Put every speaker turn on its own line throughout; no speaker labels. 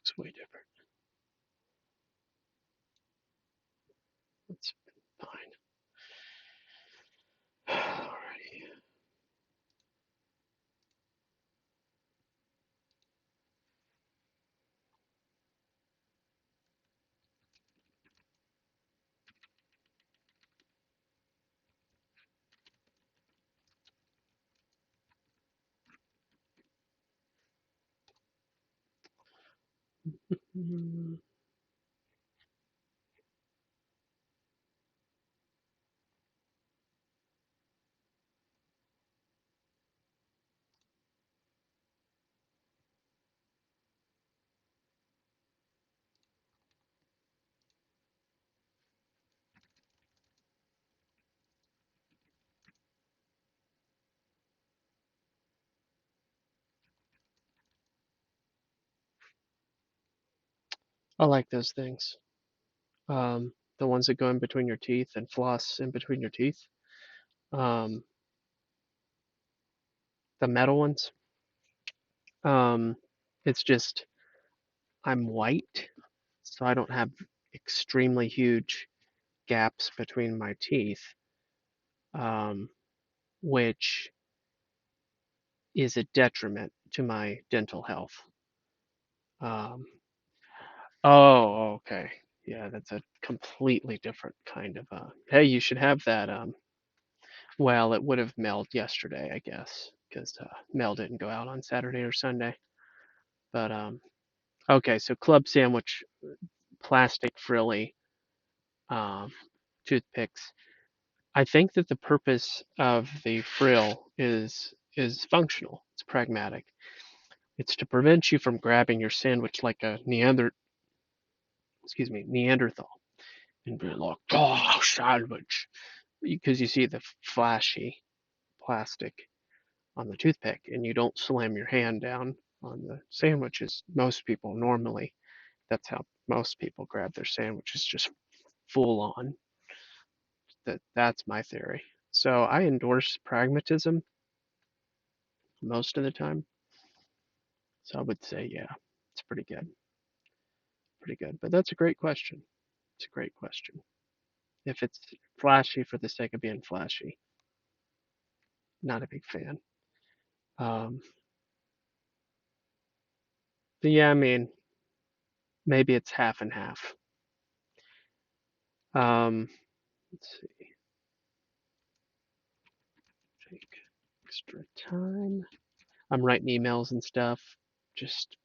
looks way different. That's fine. Alrighty. Mm, I like those things. The ones that go in between your teeth and floss in between your teeth. Um, the metal ones. Um, it's just I'm white, so I don't have extremely huge gaps between my teeth, um, which is a detriment to my dental health. Um, oh, okay. Yeah, that's a completely different kind of hey, you should have that. Well, it would have mailed yesterday, I guess, because mail didn't go out on Saturday or Sunday. But okay, so club sandwich, plastic frilly um, toothpicks. I think that the purpose of the frill is functional. It's pragmatic. It's to prevent you from grabbing your sandwich like a Neanderthal and being like, "Oh, sandwich," because you see the flashy plastic on the toothpick, and you don't slam your hand down on the sandwiches. Most people normally, that's how most people grab their sandwiches, just full on. That's my theory. So I endorse pragmatism most of the time. So I would say, yeah, it's pretty good. Pretty good. But that's a great question. It's a great question. If it's flashy for the sake of being flashy, not a big fan. Um, but yeah, I mean, maybe it's half and half. Let's see. Take extra time. I'm writing emails and stuff, just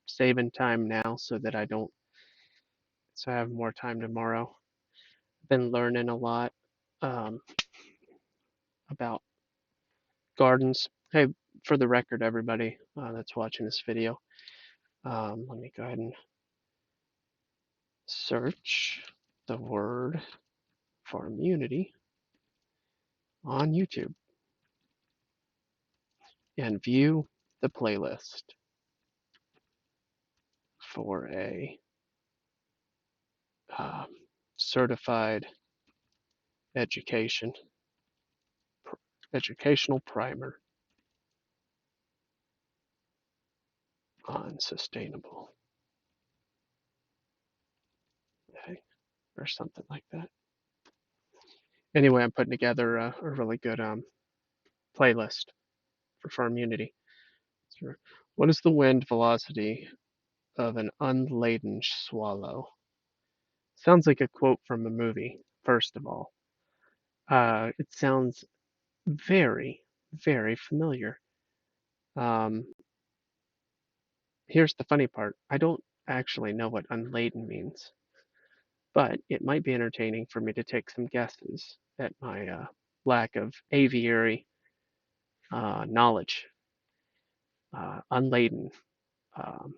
saving time now so that I don't, so I have more time tomorrow. Been learning a lot um, about gardens. Hey, for the record, everybody that's watching this video, let me go ahead and search the word for immunity on YouTube and view the playlist for a um, certified education educational primer on sustainable, okay, or something like that. Anyway, I'm putting together a really good playlist for farm unity. So, what is the wind velocity of an unladen swallow? Sounds like a quote from a movie, first of all. It sounds very, very familiar. Um, here's the funny part. I don't actually know what unladen means, but it might be entertaining for me to take some guesses at my lack of aviary knowledge. Unladen. Um,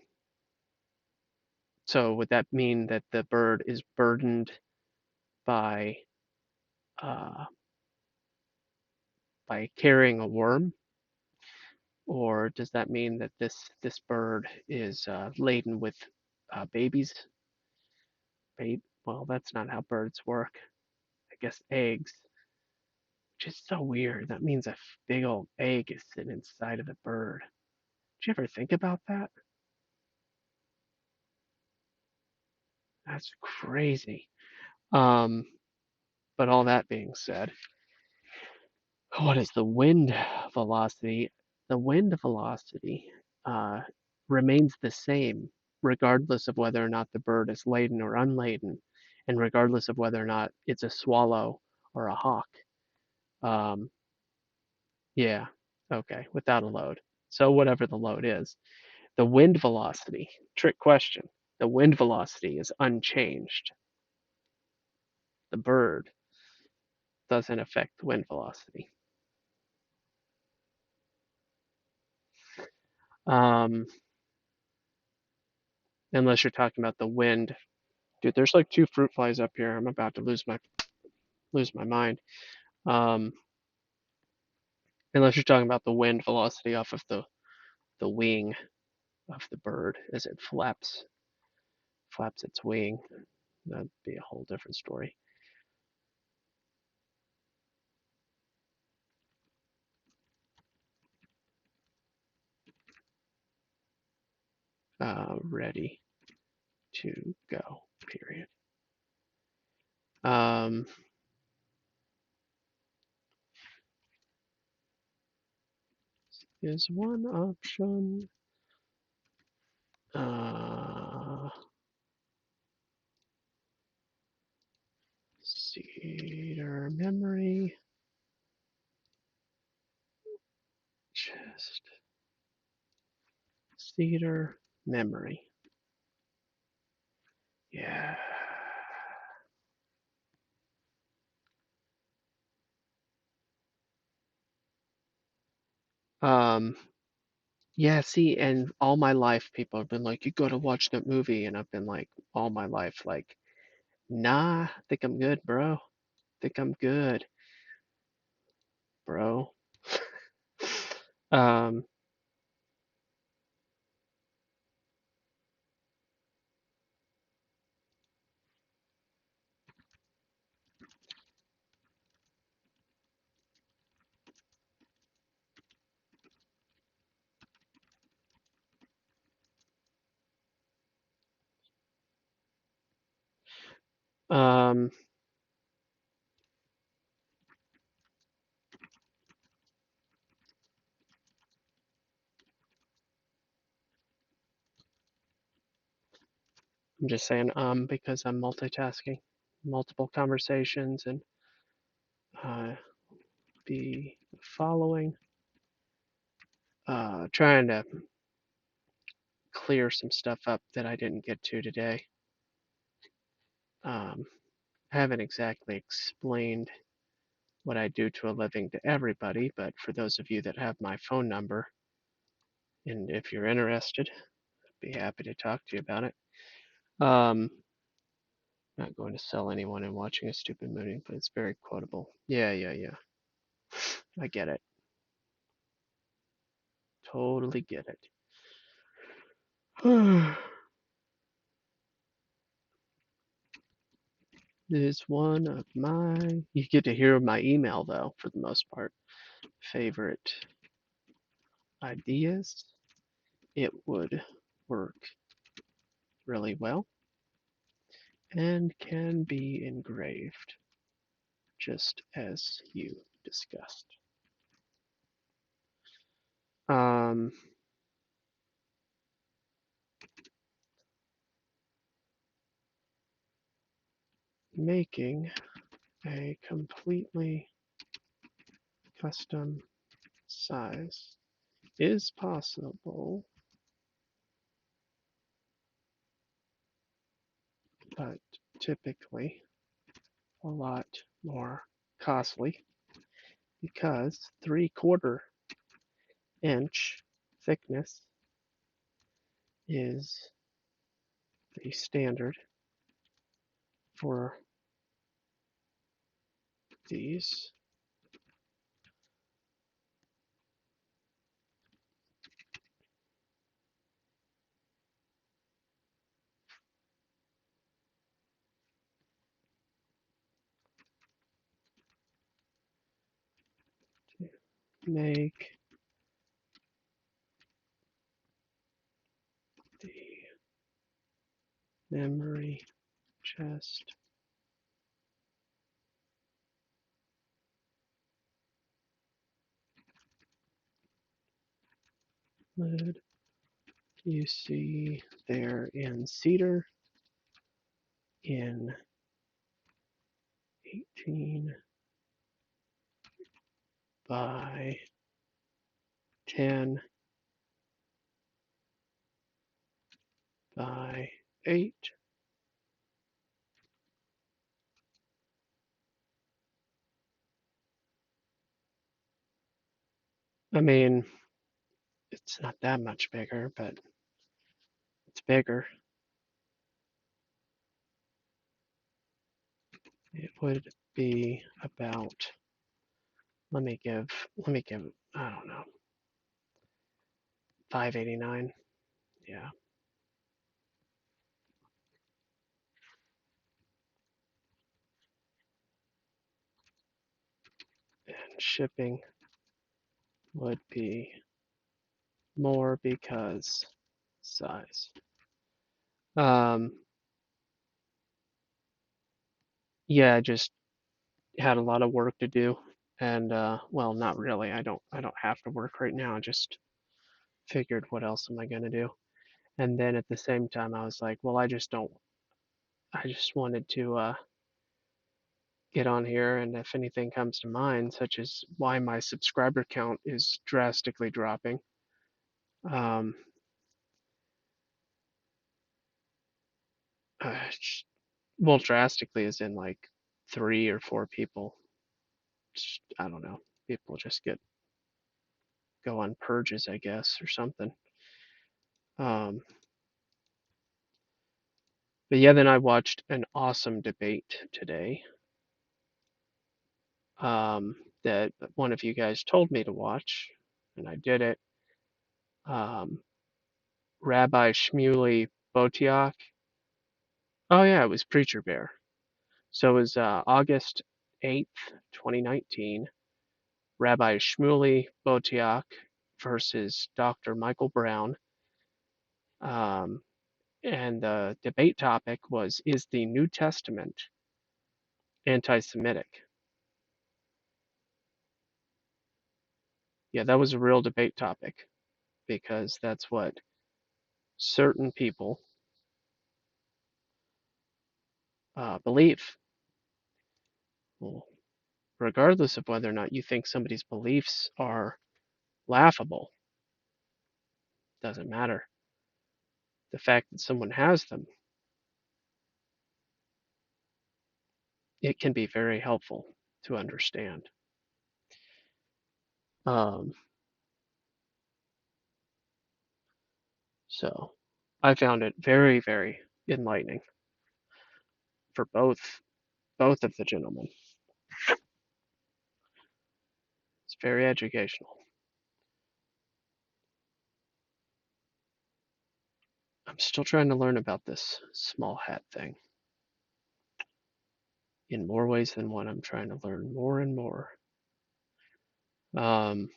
so would that mean that the bird is burdened by uh, carrying a worm, or does that mean that this bird is laden with babies? Well, that's not how birds work. I guess eggs. Just so weird. That means a big old egg is sitting inside of the bird. Did you ever think about that? That's crazy. Um, but all that being said, what is the wind velocity? The wind velocity uh, remains the same regardless of whether or not the bird is laden or unladen, and regardless of whether or not it's a swallow or a hawk. Um, yeah, okay, without a load. So whatever the load is, the wind velocity, trick question, the wind velocity is unchanged. The bird doesn't affect the wind velocity. Um, unless you're talking about the wind. Dude, there's like two fruit flies up here. I'm about to lose my mind. Um, unless you're talking about the wind velocity off of the wing of the bird as it flaps its wing. That'd be a whole different story. Ready to go. Period. Um, is one option. Cedar memory. Just cedar memory. Yeah. Um, yeah, see, and all my life people have been like, you gotta watch that movie, and I've been like, all my life, like, nah, think I'm good, bro. Think I'm good, bro. Um, um, I'm just saying, because I'm multitasking, multiple conversations, and uh, be following, trying to clear some stuff up that I didn't get to today. Um, haven't exactly explained what I do to a living to everybody, but for those of you that have my phone number, and if you're interested, I'd be happy to talk to you about it. Not going to sell anyone in watching a stupid movie, but it's very quotable. Yeah, yeah, yeah. I get it. Totally get it. Is one of my. You get to hear my email, though, for the most part. Favorite ideas. It would work really well and can be engraved just as you discussed. Um, making a completely custom size is possible, but typically a lot more costly because 3/4 inch thickness is the standard for these. Make the memory chest, lid. You see there in cedar in 18 by 10 by 8. I mean, it's not that much bigger, but it's bigger. It would be about, let me give, I don't know, 589. Yeah. And shipping would be more because size. Yeah, I just had a lot of work to do, and well, not really. I don't have to work right now. I just figured, what else am I gonna do? And then at the same time, I was like, well, I just don't. I just wanted to get on here, and if anything comes to mind, such as why my subscriber count is drastically dropping. Um, well, drastically is in like 3 or 4 people. I don't know. People just go on purges, I guess, or something. Um, but yeah, then I watched an awesome debate today, that one of you guys told me to watch, and I did it. Um, Rabbi Shmuley Botiach. Oh yeah, it was Preacher Bear. So it was August 8th, 2019. Rabbi Shmuley Botiach versus Dr. Michael Brown. Um, and the debate topic was, is the New Testament anti-Semitic? Yeah, that was a real debate topic because that's what certain people believe. Well, regardless of whether or not you think somebody's beliefs are laughable, doesn't matter. The fact that someone has them, it can be very helpful to understand. Um, so I found it very, very enlightening for both of the gentlemen. It's very educational. I'm still trying to learn about this small hat thing. In more ways than one, I'm trying to learn more and more. Um,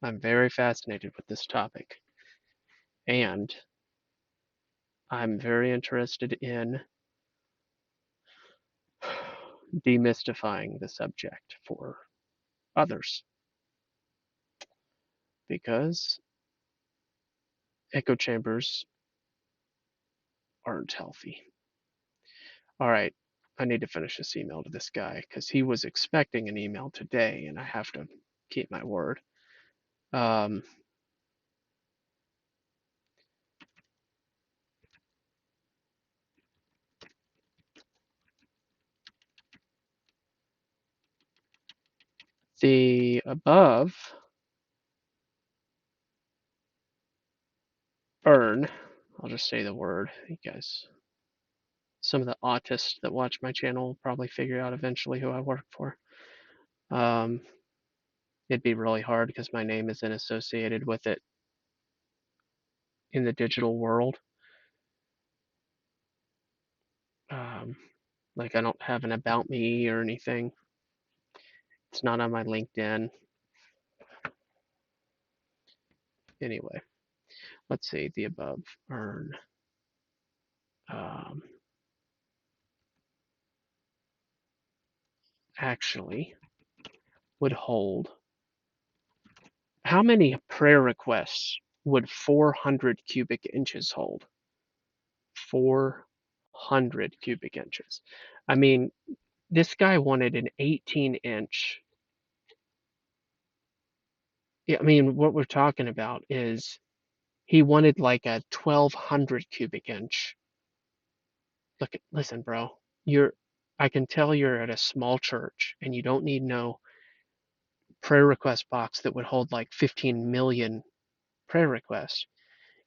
I'm very fascinated with this topic, and I'm very interested in demystifying the subject for others because echo chambers aren't healthy. All right, I need to finish this email to this guy because he was expecting an email today, and I have to keep my word. Um, the above urn, I'll just say the word, you guys, some of the autists that watch my channel will probably figure out eventually who I work for. Um, it'd be really hard because my name isn't associated with it in the digital world. Um, like I don't have an about me or anything. It's not on my LinkedIn. Anyway, let's see the above urn. Um, actually would hold, how many prayer requests would 400 cubic inches hold? 400 cubic inches. I mean, this guy wanted an 18-inch. Yeah, I mean, what we're talking about is he wanted like a 1200 cubic inch. Look, listen, bro. I can tell you're at a small church and you don't need no prayer request box that would hold like 15 million prayer requests.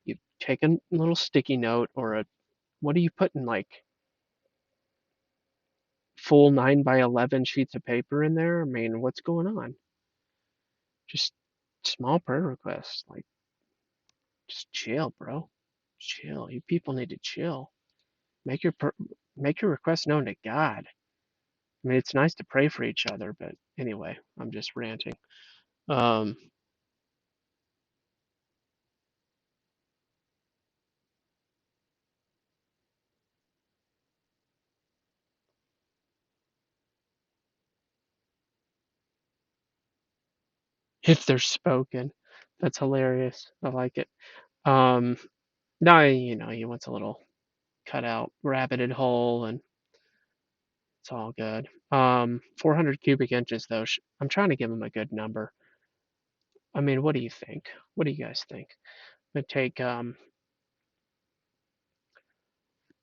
You take a little sticky note or what are you putting, like full 9 by 11 sheets of paper in there? I mean, what's going on? Just small prayer requests. Like, just chill, bro. Chill. You people need to chill. Make your make your requests known to God. I mean, it's nice to pray for each other, but anyway, I'm just ranting. Um, if they're spoken, that's hilarious. I like it. Um, now he wants a little cutout, rabbited hole, and it's all good. 400 cubic inches though. I'm trying to give him a good number. I mean, what do you think? What do you guys think? I'm gonna take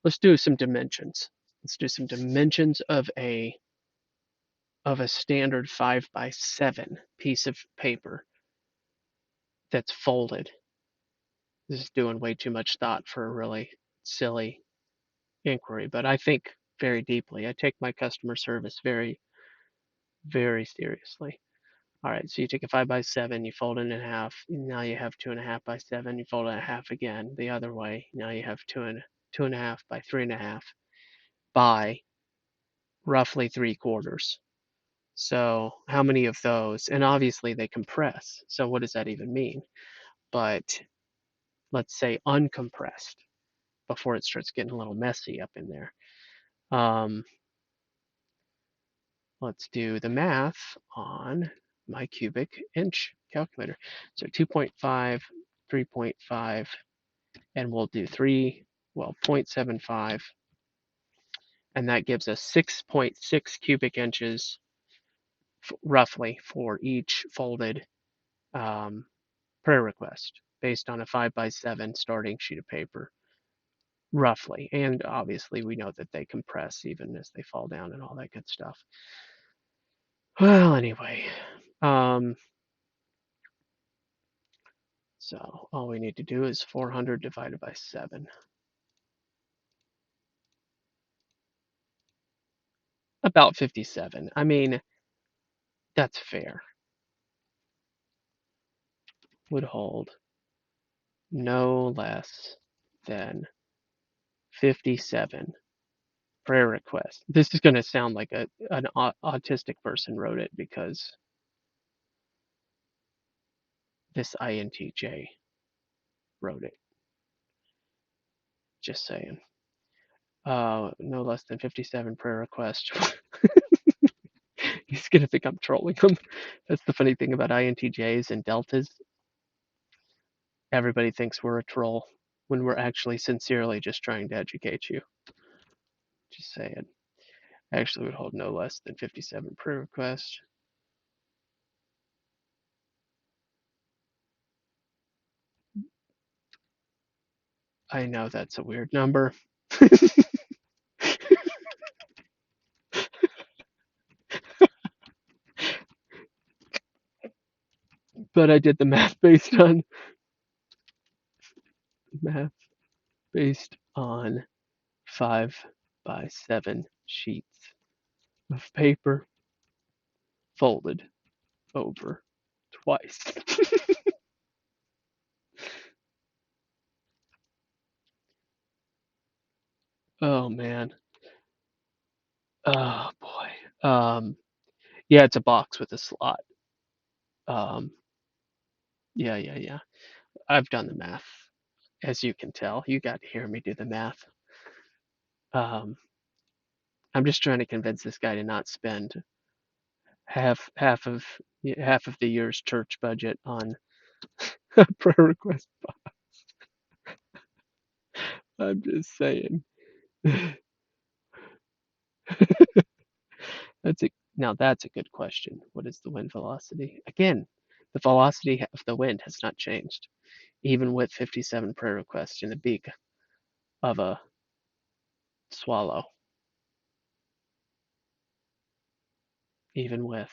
let's do some dimensions. Let's do some dimensions of a standard 5 by 7 piece of paper that's folded. This is doing way too much thought for a really silly inquiry, but I think very deeply. I take my customer service very, very seriously. All right, so you take a 5 by 7, you fold it in half. Now you have 2.5 by 7. You fold it in half again the other way. Now you have 2.5 by 3.5 by roughly 3/4. So how many of those? And obviously they compress. So what does that even mean? But let's say uncompressed before it starts getting a little messy up in there. Um, let's do the math on my cubic inch calculator. So 2.5, 3.5, and we'll do 0.75, and that gives us 6.6 cubic inches roughly for each folded um, prayer request based on a 5 by 7 starting sheet of paper, roughly. And obviously, we know that they compress even as they fall down and all that good stuff. Well, anyway, um, so all we need to do is 400 divided by 7. About 57. I mean, that's fair. Would hold no less than 57 prayer requests. This is going to sound like an autistic person wrote it because this INTJ wrote it. Just saying. No less than 57 prayer requests. He's gonna think I'm trolling him. That's the funny thing about INTJs and deltas. Everybody thinks we're a troll when we're actually sincerely just trying to educate you. Just saying. I actually would hold no less than 57 prayer requests. I know that's a weird number. But I did the math based on 5 by 7 sheets of paper folded over twice. Oh man. Oh boy. Yeah, it's a box with a slot. Um, yeah. I've done the math, as you can tell. You got to hear me do the math. Um, I'm just trying to convince this guy to not spend half of the year's church budget on prayer request. I'm just saying. That's a good question. What is the wind velocity? Again, the velocity of the wind has not changed, even with 57 prayer requests in the beak of a swallow. Even with.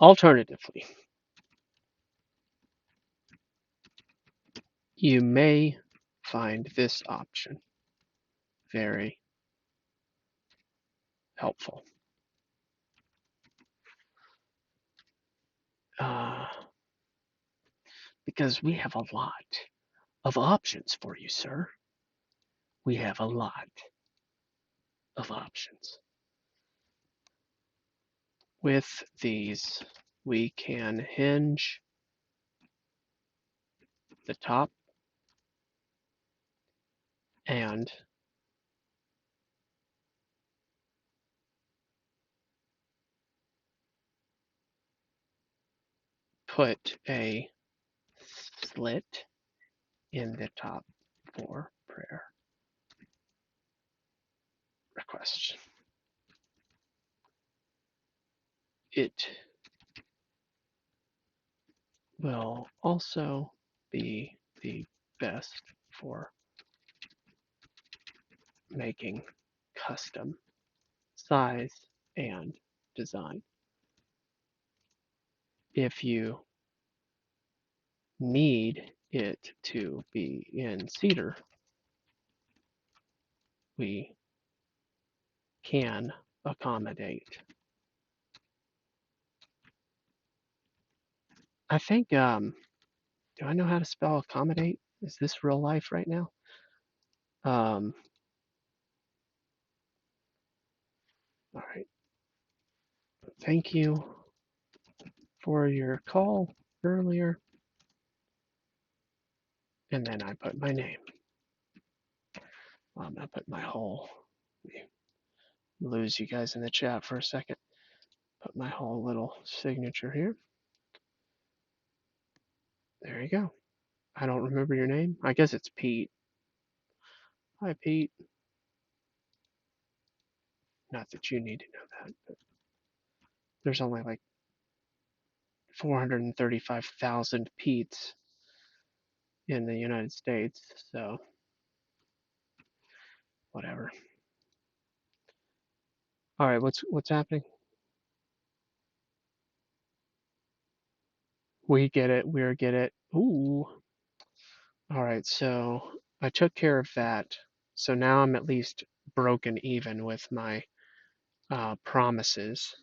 Alternatively, you may find this option very helpful. Uh, because we have a lot of options for you, sir. We have a lot of options. With these, we can hinge the top and put a slit in the top for prayer requests. It will also be the best for making custom size and design. If you need it to be in cedar, we can accommodate. I think, do I know how to spell accommodate? Is this real life right now? All right. Thank you for your call earlier. And then I put my name. I'm going to put my whole, lose you guys in the chat for a second. Put my whole little signature here. There you go. I don't remember your name. I guess it's Pete. Hi, Pete. Not that you need to know that, but there's only like 435,000 Pete's in the United States, so whatever. All right, what's happening? We get it. We get it. Ooh. All right, so I took care of that. So now I'm at least broken even with my promises.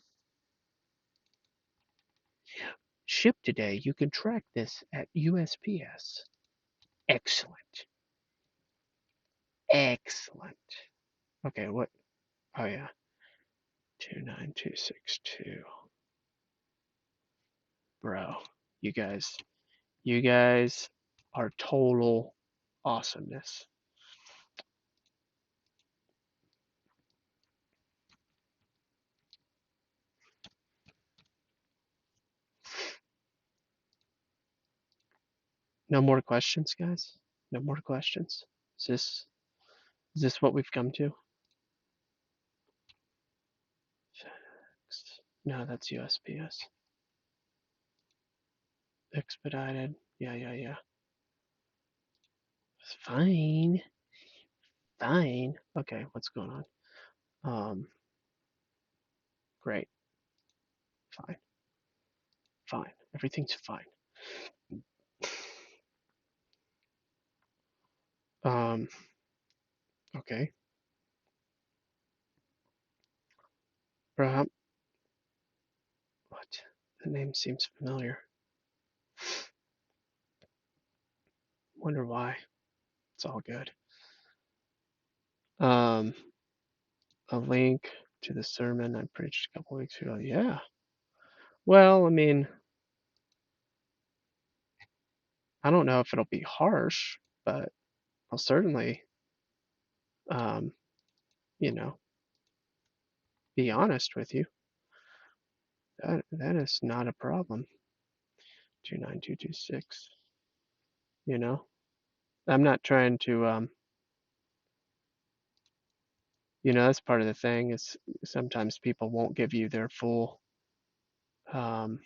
Ship today. You can track this at USPS. Excellent. Excellent. Okay, what? Oh, yeah. 29262. Bro, you guys are total awesomeness. No more questions, guys? No more questions? Is this what we've come to? No, that's USPS. Expedited. Yeah. Fine. Fine. Okay, what's going on? Great. Fine. Fine. Everything's fine. Okay. Perhaps. What? The name seems familiar. Wonder why. It's all good. A link to the sermon I preached a couple weeks ago. Yeah. Well, I mean, I don't know if it'll be harsh, but I'll certainly, um, you know, be honest with you. That is not a problem. 29226. You know, I'm not trying to, that's part of the thing is sometimes people won't give you their um,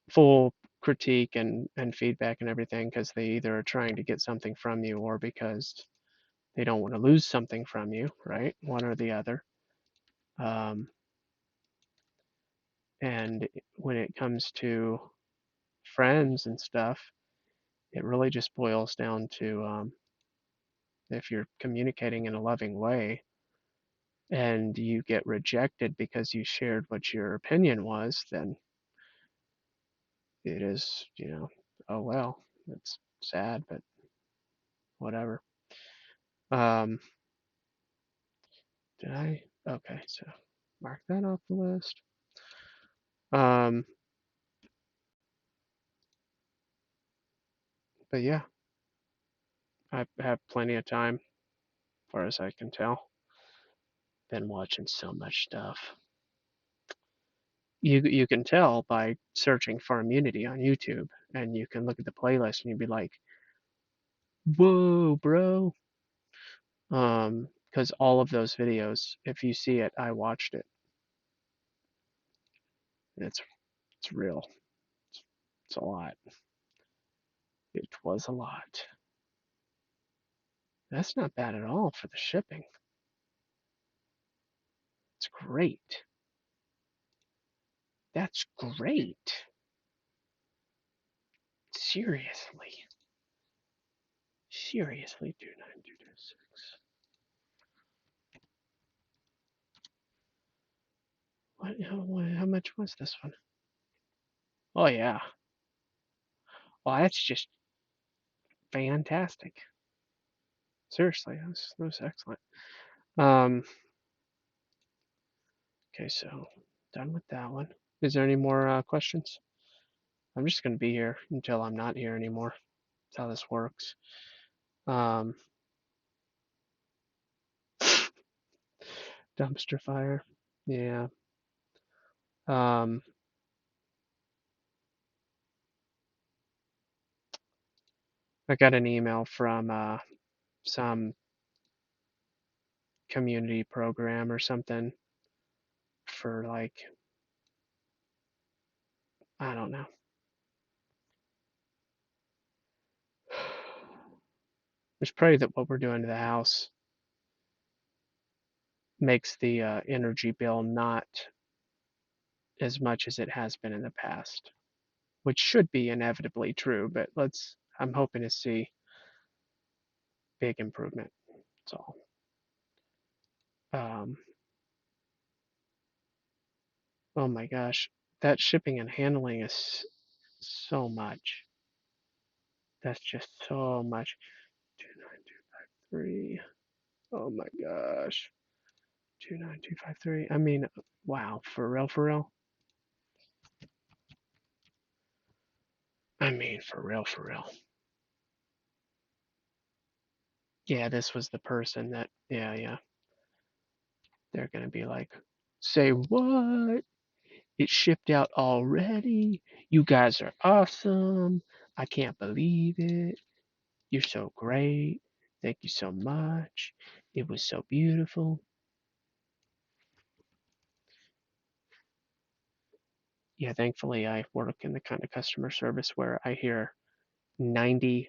full critique and feedback and everything because they either are trying to get something from you or because they don't want to lose something from you, right? One or the other. Um, and when it comes to friends and stuff, it really just boils down to if you're communicating in a loving way and you get rejected because you shared what your opinion was, then it is, oh well, it's sad, but whatever. Um, did I? Okay, so mark that off the list. Um, but yeah, I have plenty of time, as far as I can tell. Been watching so much stuff. You can tell by searching Farmmunity on YouTube, and you can look at the playlist, and you'd be like, "Whoa, bro!" Because all of those videos, if you see it, I watched it. It's real. It's a lot. It was a lot. That's not bad at all for the shipping. It's great. That's great. Seriously. Seriously, 29226. How much was this one? Oh yeah. Well, that's just fantastic. Seriously, that was excellent. Um, okay, so done with that one. Is there any more questions? I'm just gonna be here until I'm not here anymore. That's how this works. Um, dumpster fire. Yeah. Um, I got an email from some community program or something for like, I don't know. Just pray that what we're doing to the house makes the energy bill not as much as it has been in the past, which should be inevitably true, but I'm hoping to see big improvement. That's all. Um, oh my gosh, that shipping and handling is so much. That's just so much. 29253. Oh my gosh. 29253. I mean, wow, for real, for real. I mean, for real, for real. Yeah, this was the person that, yeah, yeah. They're gonna be like, say what? It shipped out already. You guys are awesome. I can't believe it. You're so great. Thank you so much. It was so beautiful. Yeah, thankfully I work in the kind of customer service where I hear 95.9%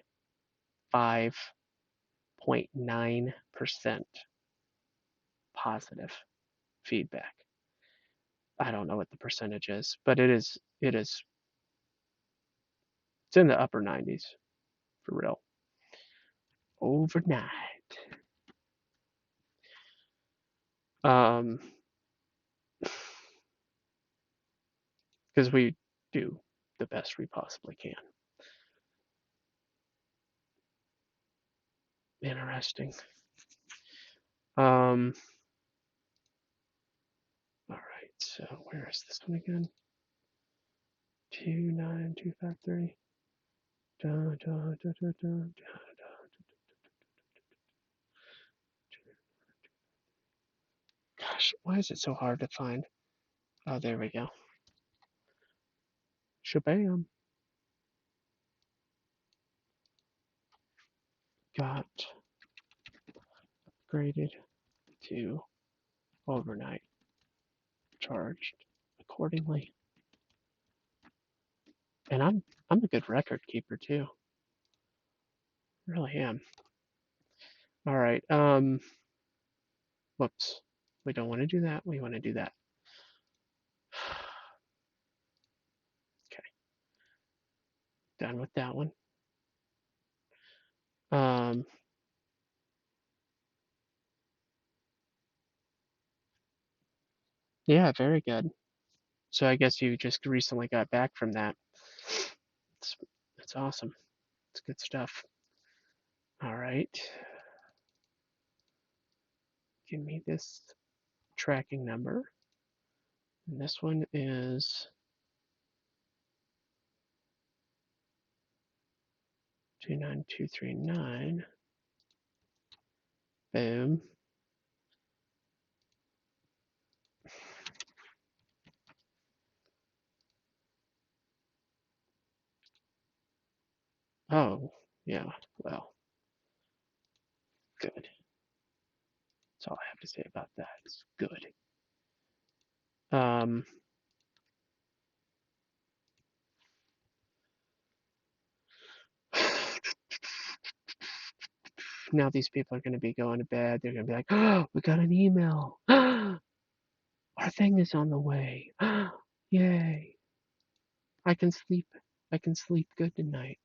positive feedback. I don't know what the percentage is, but it's in the upper 90s for real. Overnight. Um, because we do the best we possibly can. Interesting. All right, so where is this one again? 29253. Gosh, why is it so hard to find? Oh, there we go. Shabam. Got graded to overnight, charged accordingly. And I'm a good record keeper too. Really am. All right. Whoops. We don't want to do that. We want to do that. Okay. Done with that one. Yeah, very good. So I guess you just recently got back from that. It's it's awesome. It's good stuff. All right. Give me this tracking number. And this one is 29239. Boom. Oh, yeah. Well, good. That's all I have to say about that. It's good. Now these people are going to be going to bed. They're going to be like, oh, we got an email. Our thing is on the way. Yay. I can sleep. I can sleep good tonight.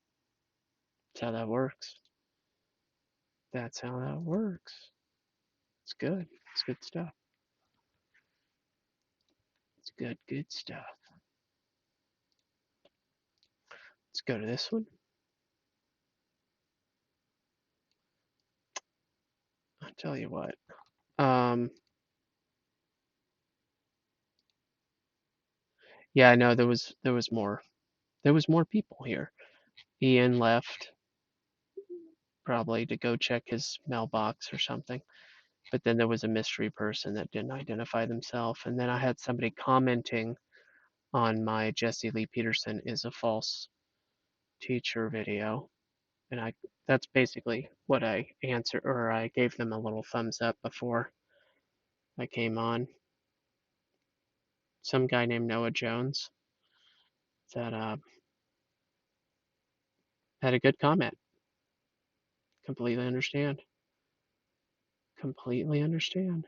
That's how that works. That's how that works. It's good. It's good stuff. It's good stuff. Let's go to this one. I'll tell you what. Yeah, I know there was more. There was more people here. Ian left probably to go check his mailbox or something. But then there was a mystery person that didn't identify themselves. And then I had somebody commenting on my Jesse Lee Peterson is a false teacher video. And that's basically what I answered, or I gave them a little thumbs up before I came on. Some guy named Noah Jones that had a good comment. Completely understand. Completely understand.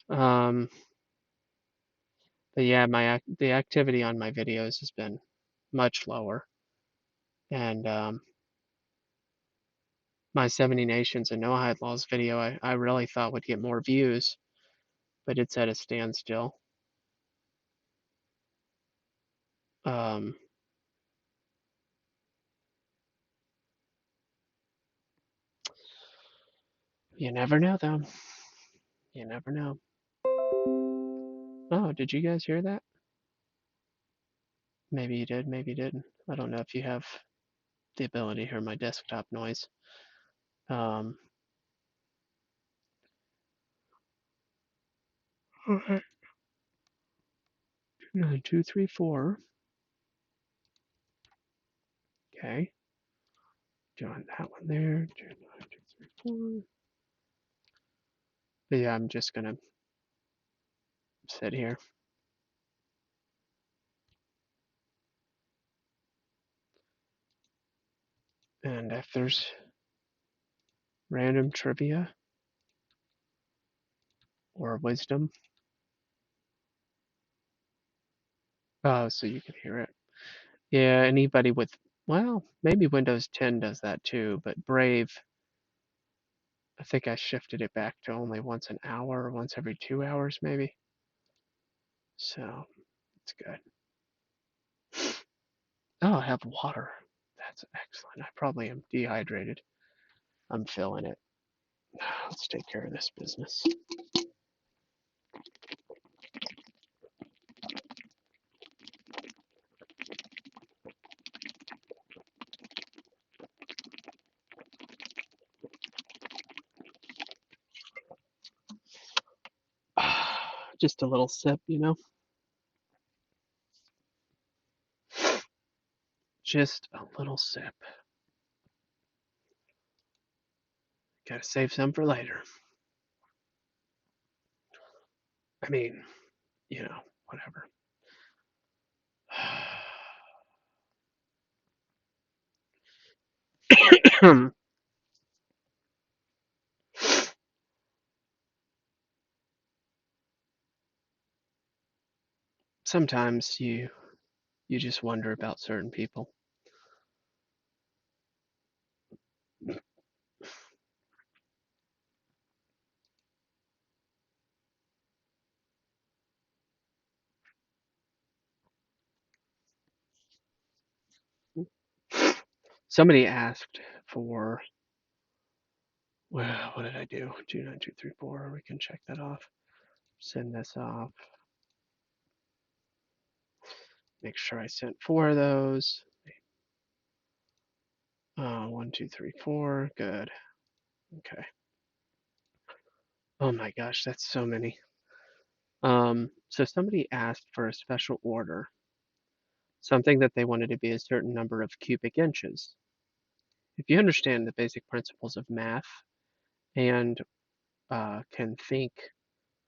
But yeah, the activity on my videos has been much lower, and my 70 Nations and Noahide Laws video I really thought would get more views, but it's at a standstill. Um, you never know though. You never know. Oh, did you guys hear that? Maybe you did, maybe you didn't. I don't know if you have the ability to hear my desktop noise. All right. 29234. Okay. Doing that one there. 29234. But yeah, I'm just gonna sit here. And if there's random trivia or wisdom, oh, so you can hear it. Yeah, anybody with, well, maybe Windows 10 does that too, but Brave, I think I shifted it back to only once an hour or once every 2 hours, maybe. So it's good. Oh, I have water. That's excellent. I probably am dehydrated. I'm feeling it. Let's take care of this business. Just a little sip, you know? Just a little sip. Gotta save some for later. I mean, you know, whatever. Sometimes you just wonder about certain people. Somebody asked for, well, what did I do? 29234. We can check that off. Send this off. Make sure I sent 4 of those. 1, 2, 3, 4. Good. Okay. Oh my gosh, that's so many. So somebody asked for a special order, something that they wanted to be a certain number of cubic inches. If you understand the basic principles of math and can think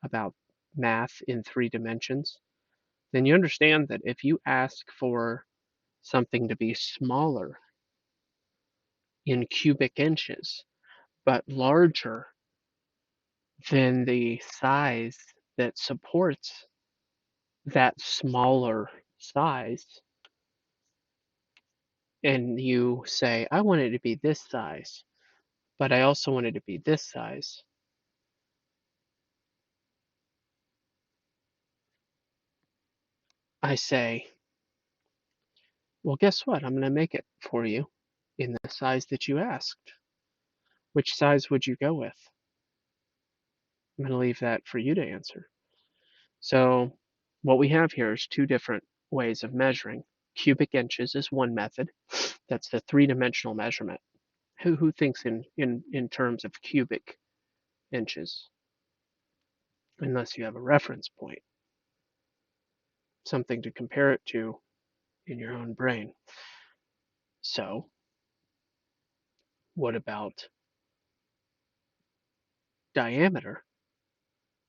about math in 3 dimensions, then you understand that if you ask for something to be smaller in cubic inches, but larger than the size that supports that smaller size, and you say, I want it to be this size, but I also want it to be this size. I say, well, guess what? I'm going to make it for you in the size that you asked. Which size would you go with? I'm going to leave that for you to answer. So, what we have here is 2 different ways of measuring. Cubic inches is one method. That's the 3-dimensional measurement. Who thinks in terms of cubic inches? Unless you have a reference point, something to compare it to in your own brain. So, what about diameter?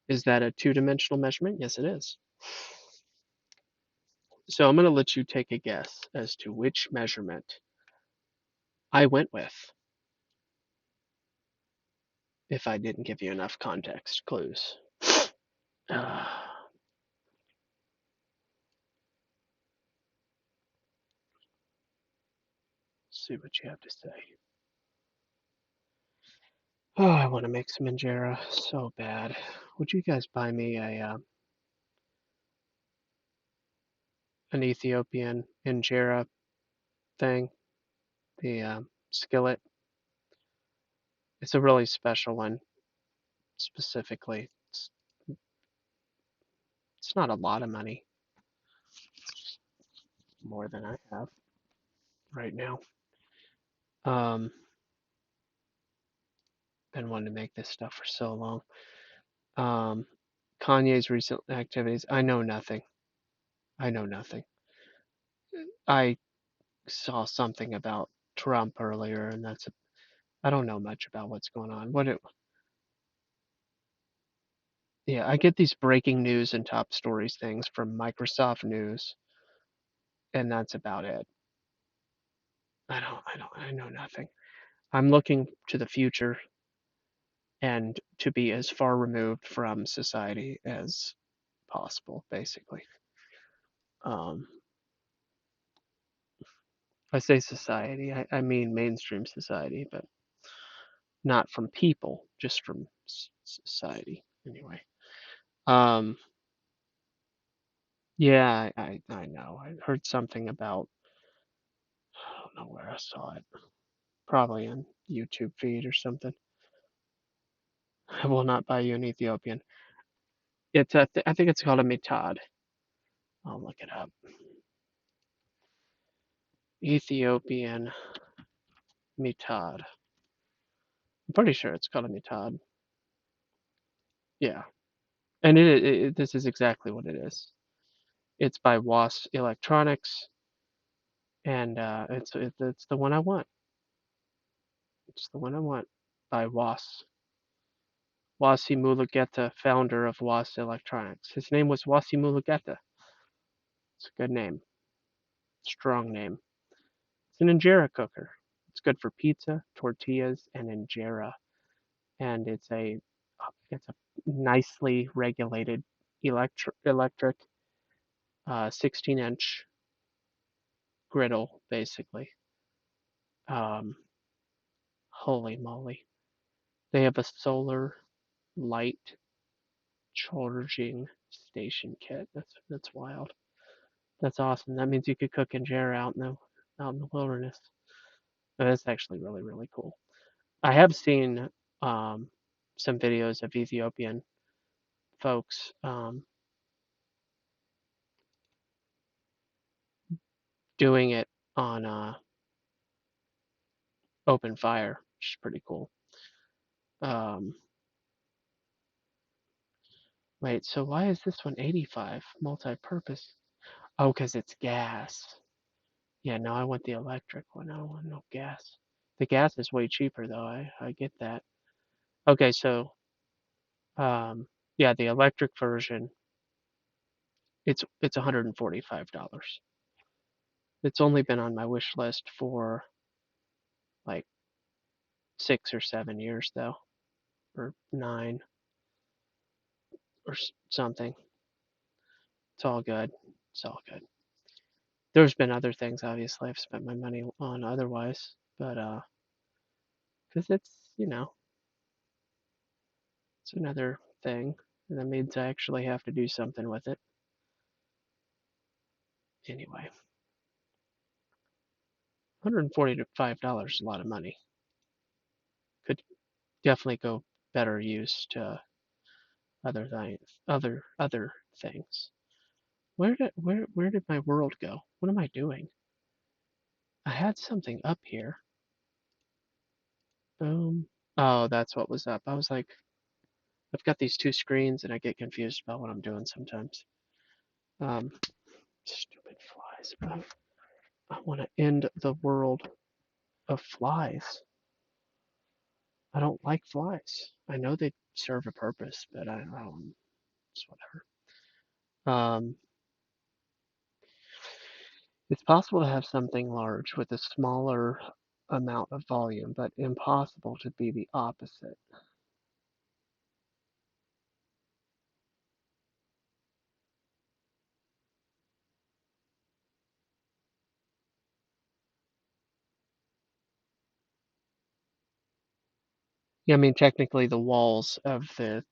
Is that a 2-dimensional measurement? Yes, it is. So I'm going to let you take a guess as to which measurement I went with if I didn't give you enough context clues. Uh, see what you have to say. Oh, I want to make some injera so bad. Would you guys buy me an Ethiopian injera thing? The skillet. It's a really special one. Specifically, it's not a lot of money. More than I have right now. Been wanting to make this stuff for so long. Kanye's recent activities. I know nothing. I know nothing. I saw something about Trump earlier, and I don't know much about what's going on. Yeah, I get these breaking news and top stories things from Microsoft News, and that's about it. I know nothing. I'm looking to the future and to be as far removed from society as possible, basically. Um, I say society, I mean mainstream society, but not from people, just from society. Anyway, um, yeah, I know. I heard something about, I don't know where I saw it, probably on YouTube feed or something. I will not buy you an Ethiopian. I think it's called a mitad. I'll look it up. Ethiopian mitad. I'm pretty sure it's called a mitad. Yeah. And this is exactly what it is. It's by WAS Electronics, and it's the one I want. It's the one I want by WAS. Wasi Mulugeta, founder of WAS Electronics. His name was Wasi Mulugeta. It's a good name, strong name. It's an injera cooker. It's good for pizza, tortillas, and injera. And it's a nicely regulated electric 16-inch griddle, basically. Um, Holy moly! They have a solar light charging station kit. That's wild. That's awesome. That means you could cook injera out in the wilderness. That's actually really really cool. I have seen um, some videos of Ethiopian folks doing it on open fire, which is pretty cool. Um, Wait, so why is this one 85 multi-purpose? Oh, because it's gas. Yeah, no, I want the electric one. I don't want no gas. The gas is way cheaper though. I get that. Okay, so yeah, the electric version, it's $145. It's only been on my wish list for like 6 or 7 years though, or 9 or something. It's all good. It's all good. There's been other things obviously I've spent my money on otherwise, but because it's another thing, and that means I actually have to do something with it. Anyway, $145 is a lot of money. Could definitely go better use to other things. Other things. Where did my world go? What am I doing? I had something up here. Boom. Oh, that's what was up. I was like, I've got these two screens and I get confused about what I'm doing sometimes. Um, Stupid flies. I want to end the world of flies. I don't like flies. I know they serve a purpose, but I don't. It's whatever. Um, it's possible to have something large with a smaller amount of volume, but impossible to be the opposite. Yeah, I mean technically the walls of the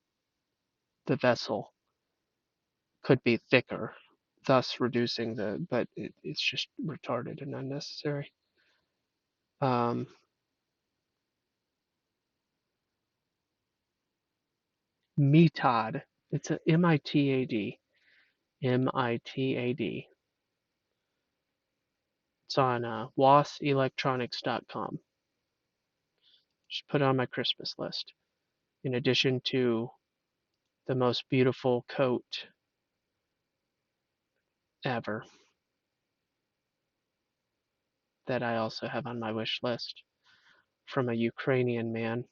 vessel could be thicker, thus reducing but it's just retarded and unnecessary. Um, Mitad. It's a MITAD. MITAD. It's on waselectronics.com. Just put it on my Christmas list. In addition to the most beautiful coat ever that I also have on my wish list from a Ukrainian man.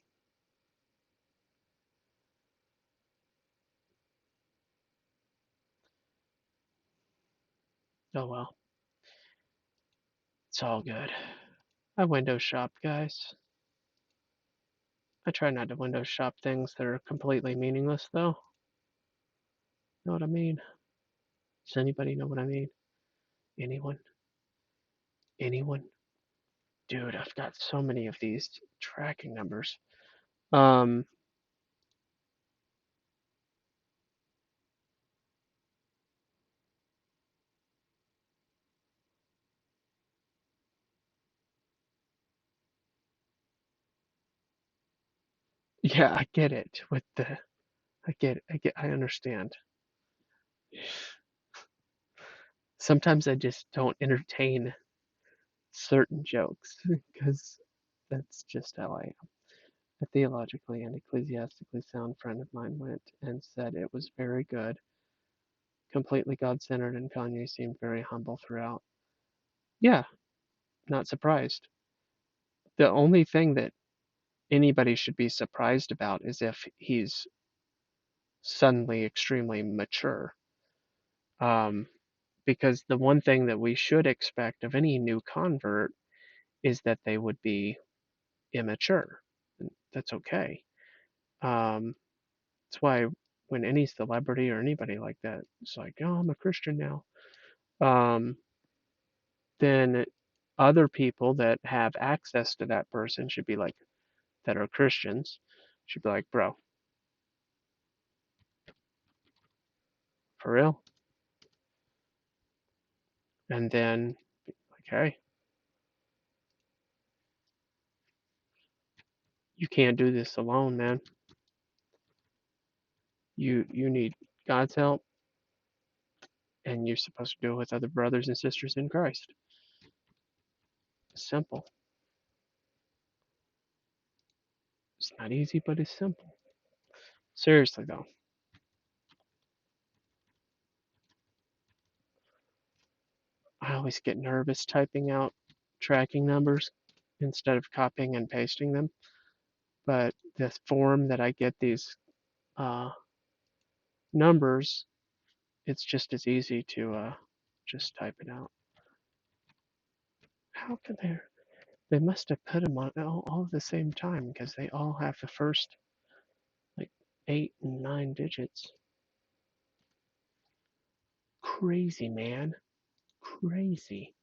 Oh well, it's all good. I window shop, guys. I try not to window shop things that are completely meaningless, though. Know what I mean? Does anybody know what I mean? Anyone? Anyone? Dude, I've got so many of these tracking numbers. Um, yeah, I get it. I get it. I understand. Sometimes I just don't entertain certain jokes because that's just how I am. A theologically and ecclesiastically sound friend of mine went and said it was very good, completely God-centered, and Kanye seemed very humble throughout. Yeah, not surprised. The only thing that anybody should be surprised about is if he's suddenly extremely mature. Um, because the one thing that we should expect of any new convert is that they would be immature. And that's okay. Um, that's why when any celebrity or anybody like that is like, "Oh, I'm a Christian now," um, then other people that have access to that person should be like, that are Christians, should be like, "Bro, for real?" And then, like, "Hey, you can't do this alone, man. You need God's help, and you're supposed to do it with other brothers and sisters in Christ." It's simple. It's not easy, but it's simple. Seriously though, I always get nervous typing out tracking numbers instead of copying and pasting them. But the form that I get these uh, numbers, it's just as easy to just type it out. How can they must have put them on all at the same time because they all have the first like 8 and 9 digits. Crazy, man. Crazy.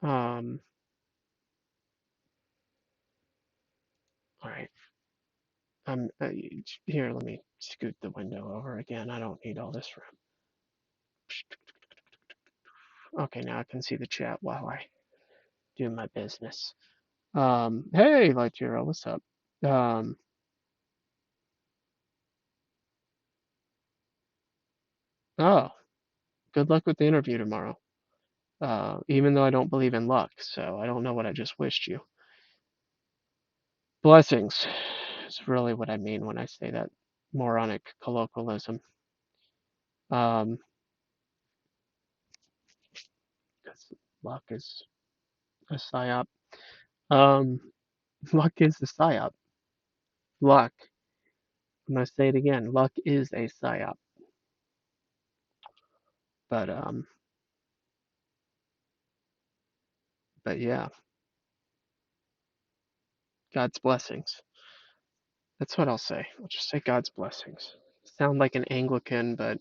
Um, all right. Here, let me scoot the window over again. I don't need all this room. Okay, now I can see the chat while I do my business. Hey, Lightyear, what's up? Um, oh, good luck with the interview tomorrow. Even though I don't believe in luck, so I don't know what I just wished you. Blessings is really what I mean when I say that moronic colloquialism. Um, because luck is a psyop. Um, luck is a psyop. Luck. I'm gonna say it again. Luck is a psyop. But but yeah, God's blessings. That's what I'll say. I'll just say God's blessings. Sound like an Anglican, but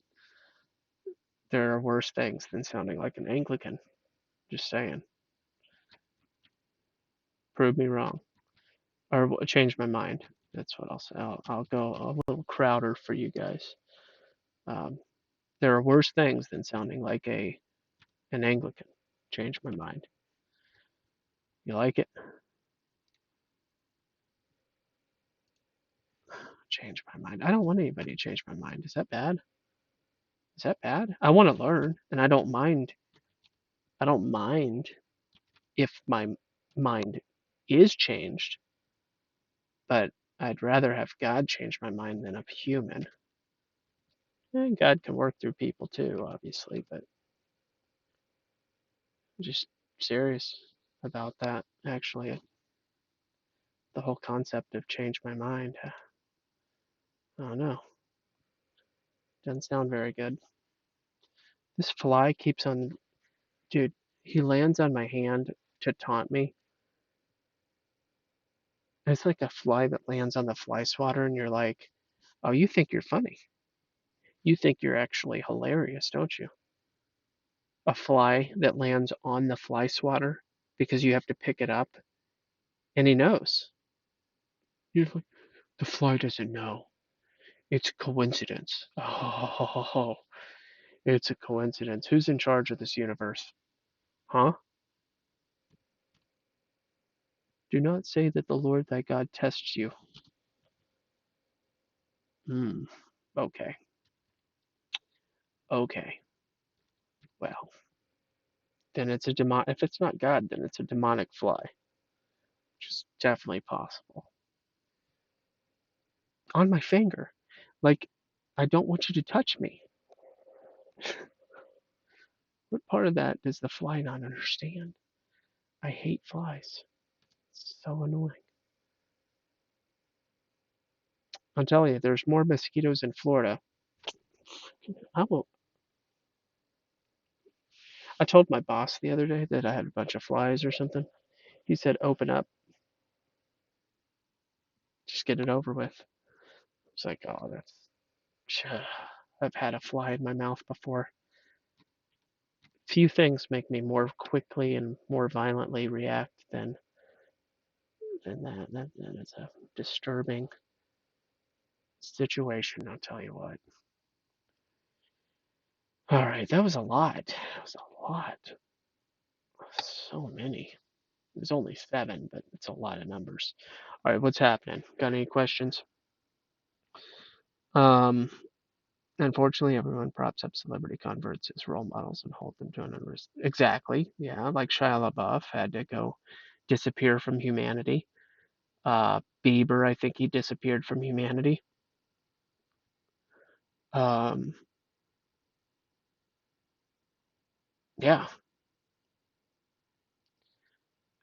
there are worse things than sounding like an Anglican. Just saying. Prove me wrong. Or change my mind. That's what I'll say. I'll go a little Crowder for you guys. Um, there are worse things than sounding like an Anglican. Change my mind. You like it? Change my mind. I don't want anybody to change my mind. Is that bad? Is that bad? I want to learn, and I don't mind. I don't mind if my mind is changed, but I'd rather have God change my mind than a human. And God can work through people too, obviously, but I'm just serious about that. Actually, the whole concept of change my mind. I don't know. Doesn't sound very good. This fly keeps on, dude. He lands on my hand to taunt me. It's like a fly that lands on the fly swatter, and you're like, "Oh, you think you're funny? You think you're actually hilarious, don't you?" A fly that lands on the fly swatter because you have to pick it up, and he knows. You're like, the fly doesn't know. It's a coincidence. Oh, it's a coincidence. Who's in charge of this universe? Huh? Do not say that the Lord thy God tests you. Hmm. Okay. Okay. Well, then it's a demon. If it's not God, then it's a demonic fly, which is definitely possible. on my finger. Like, I don't want you to touch me. What part of that does the fly not understand? I hate flies. It's so annoying. I'll tell you, there's more mosquitoes in Florida. I will. I told my boss the other day that I had a bunch of flies or something. He said, "Open up, just get it over with." It's like, oh, that's. I've had a fly in my mouth before. Few things make me more quickly and more violently react than that. That is a disturbing situation. I'll tell you what. All right, that was a lot. That was a lot. So many. There's only 7, but it's a lot of numbers. All right, what's happening? Got any questions? Um, Unfortunately, everyone props up celebrity converts as role models and hold them to an unrealistic. Exactly. Yeah, like Shia LaBeouf had to go disappear from humanity. Bieber, I think he disappeared from humanity. Um, yeah.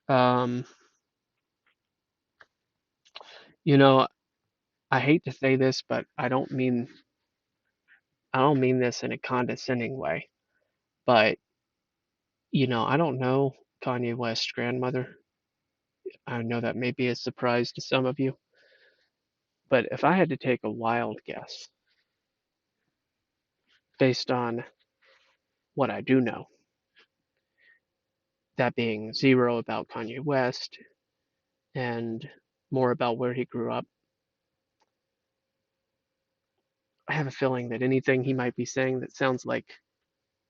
Um, you know, I hate to say this, but I don't mean this in a condescending way. But I don't know Kanye West's grandmother. I know that may be a surprise to some of you, but if I had to take a wild guess based on what I do know, that being 0 about Kanye West and more about where he grew up, I have a feeling that anything he might be saying that sounds like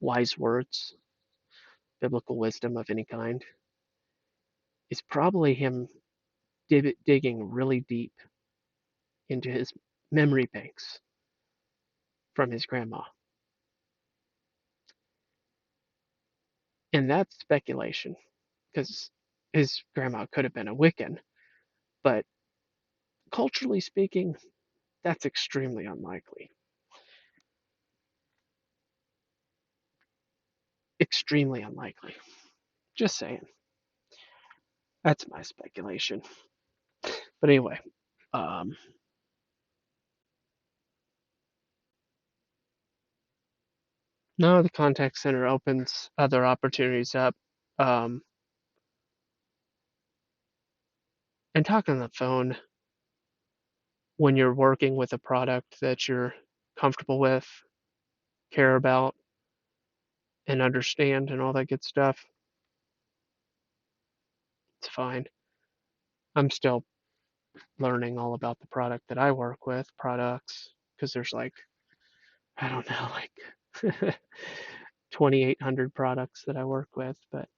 wise words, biblical wisdom of any kind, is probably him digging really deep into his memory banks from his grandma. And that's speculation because his grandma could have been a Wiccan, but culturally speaking, that's extremely unlikely. Extremely unlikely. Just saying. That's my speculation. But anyway, um, no, the contact center opens other opportunities up. Um, and talking on the phone when you're working with a product that you're comfortable with, care about, and understand, and all that good stuff, it's fine. I'm still learning all about the product that I work with, products, because there's like, I don't know, like 2,800 products that I work with, but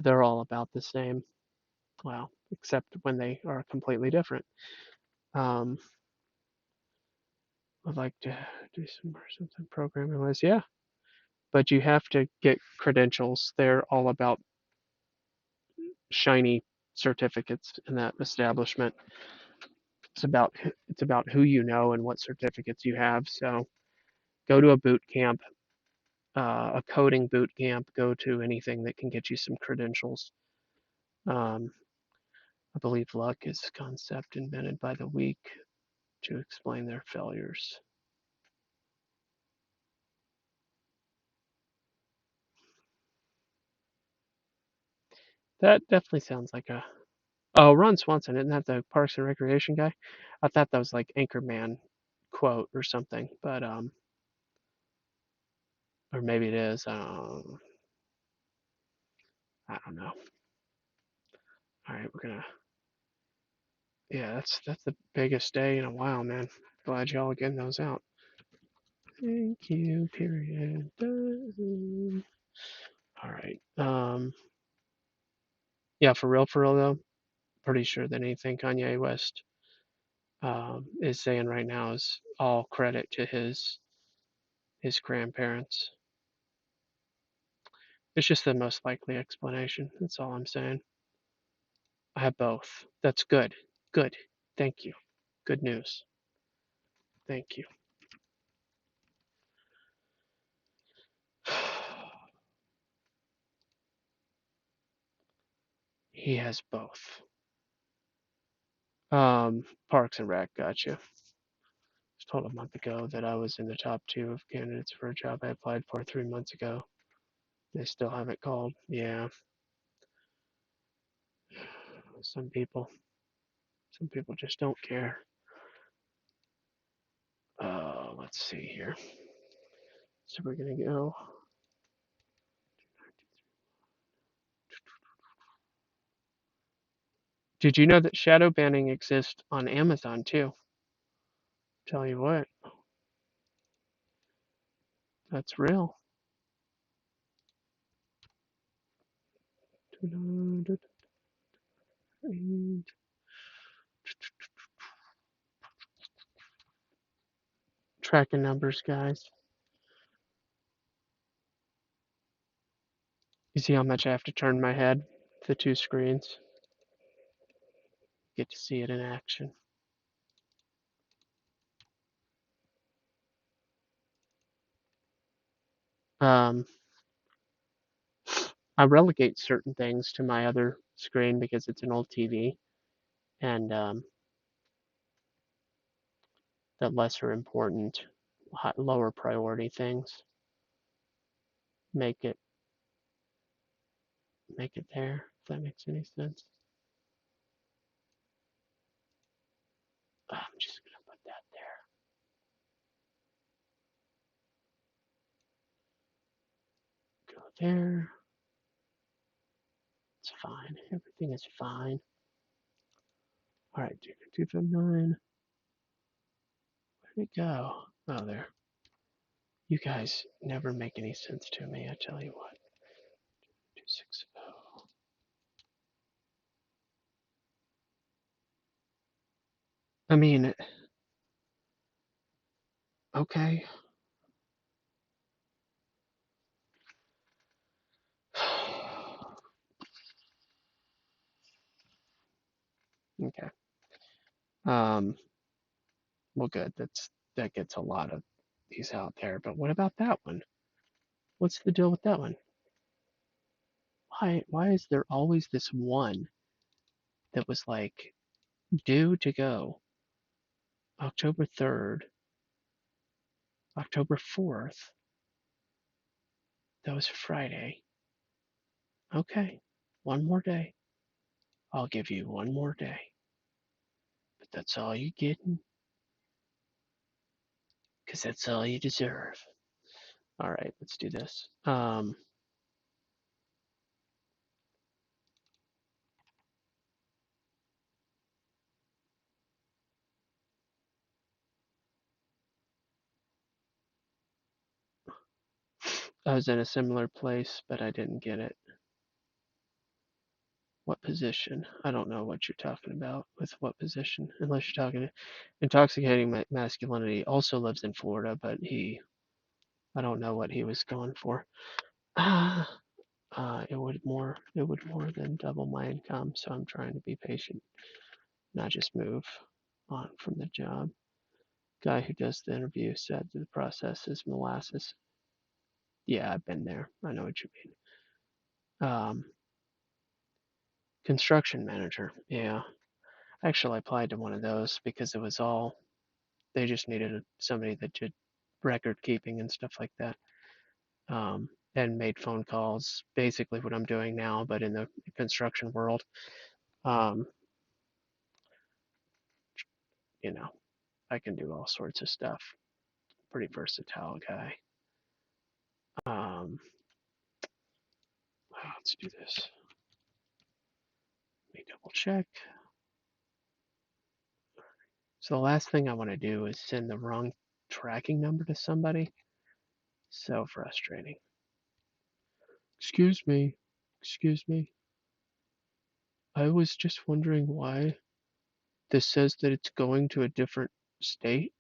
they're all about the same. Well, except when they are completely different. Um, I'd like to do some more something programming wise, yeah. But you have to get credentials. They're all about shiny certificates in that establishment. It's about who you know and what certificates you have. So go to a boot camp, a coding boot camp. Go to anything that can get you some credentials. Um, I believe luck is a concept invented by the weak to explain their failures. That definitely sounds like a. Oh, Ron Swanson, isn't that the Parks and Recreation guy? I thought that was like Anchorman quote or something, but or maybe it is. I don't know. All right, we're gonna. Yeah, that's the biggest day in a while, man. Glad y'all are getting those out. Thank you. Period. Done. All right. Yeah, for real though. Pretty sure that anything Kanye West is saying right now is all credit to his grandparents. It's just the most likely explanation. That's all I'm saying. I have both. That's good. Good. Thank you. Good news. Thank you. He has both. Parks and Rec, gotcha. I was told a month ago that I was in the top 2 of candidates for a job I applied for 3 months ago. They still haven't called. Yeah, some people just don't care. Let's see here. So we're gonna go. Did you know that shadow banning exists on Amazon too? Tell you what, that's real. Tracking numbers, guys. You see how much I have to turn my head? The 2 screens. Get to see it in action. Um, I relegate certain things to my other screen because it's an old TV, and the lesser important, lower priority things make it there. If that makes any sense. I'm just gonna put that there. Go there. It's fine. Everything is fine. All right, 259. Where'd it go? Oh, there. You guys never make any sense to me. I tell you what. 260. I mean, okay. Okay. Um, well, good. That gets a lot of these out there. But what about that one? What's the deal with that one? Why is there always this one that was like due to go October 3rd, October 4th? That was Friday. Okay. One more day. I'll give you one more day. But that's all you get, because that's all you deserve. All right, let's do this. I was in a similar place, but I didn't get it. What position? I don't know what you're talking about with what position, unless you're talking intoxicating masculinity. Also lives in Florida, but I don't know what he was going for. It would more than double my income, so I'm trying to be patient, not just move on from the job. Guy who does the interview said the process is molasses. Yeah, I've been there. I know what you mean. Construction manager. Yeah, actually, I applied to one of those because it was all they just needed somebody that did record keeping and stuff like that, and made phone calls. Basically, what I'm doing now, but in the construction world. Um, you know, I can do all sorts of stuff. Pretty versatile guy. Um, let's do this. Let me double check. So the last thing I want to do is send the wrong tracking number to somebody. So frustrating. Excuse me. Excuse me. I was just wondering why this says that it's going to a different state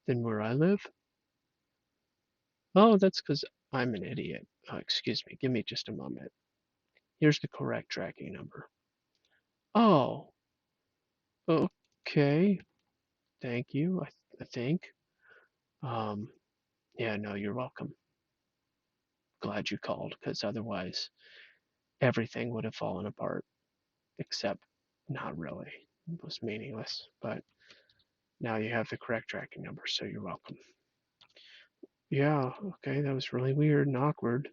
than where I live. Oh, that's because I'm an idiot. Excuse me. Give me just a moment. Here's the correct tracking number. Oh, okay. Thank you, I think. Um, yeah, no, you're welcome. Glad you called, because otherwise everything would have fallen apart, except not really. It was meaningless. But now you have the correct tracking number, so you're welcome. Yeah, okay, that was really weird and awkward.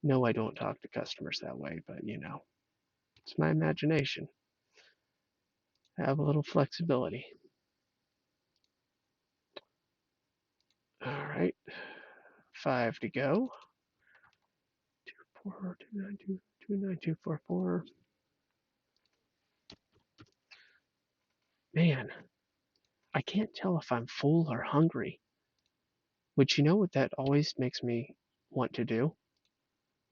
No, I don't talk to customers that way, but it's my imagination. I have a little flexibility. All right, 5 to go. 29244. Man, I can't tell if I'm full or hungry. Which you know what that always makes me want to do?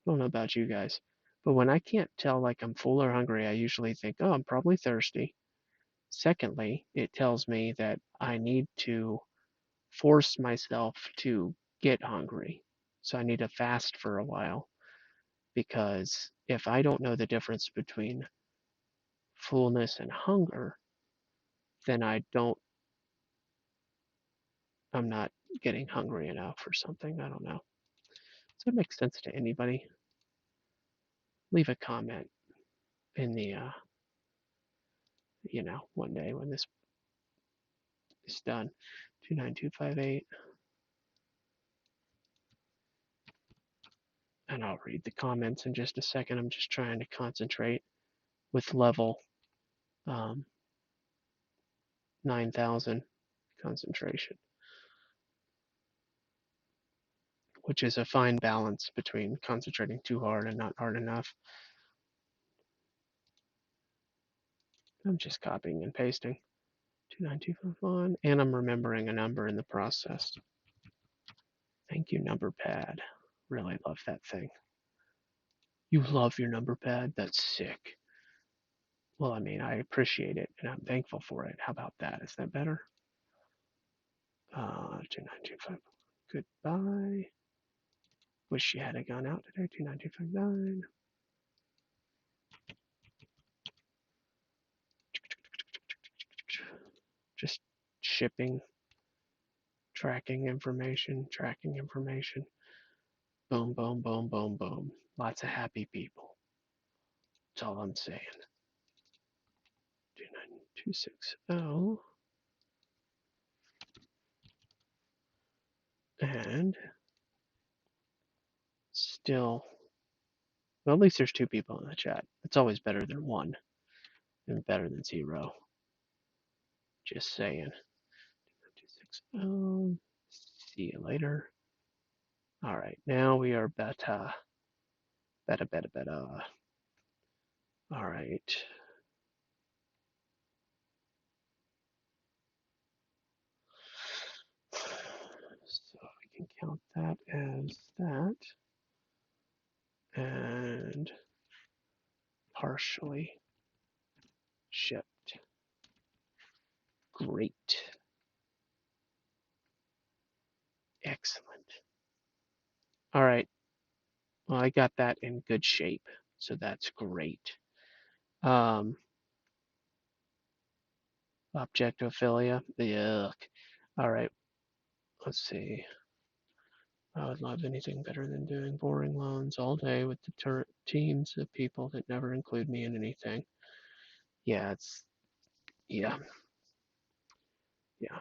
I don't know about you guys, but when I can't tell like I'm full or hungry, I usually think, oh, I'm probably thirsty. Secondly, it tells me that I need to force myself to get hungry. So I need to fast for a while because if I don't know the difference between fullness and hunger, then I'm not getting hungry enough or something. I don't know. Does that make sense to anybody? Leave a comment in the, one day when this is done. 29258. And I'll read the comments in just a second. I'm just trying to concentrate with level 9000 concentration, which is a fine balance between concentrating too hard and not hard enough. I'm just copying and pasting. 29251, and I'm remembering a number in the process. Thank you, number pad. Really love that thing. You love your number pad? That's sick. Well, I mean, I appreciate it and I'm thankful for it. How about that? Is that better? 2925. Goodbye. Wish she had gone out today. 29259. Just shipping, tracking information. Boom, boom, boom, boom, boom. Lots of happy people. That's all I'm saying. 29260. And still, well, at least there's two people in the chat. It's always better than one and better than zero. Just saying. 260. See you later. All right, now we are better. Better. All right. So we can count that as that. And partially shipped. Great. Excellent. All right. Well, I got that in good shape. So that's great. Objectophilia. Yuck. All right. Let's see. I would love anything better than doing boring loans all day with the teams of people that never include me in anything. Yeah, yeah, yeah.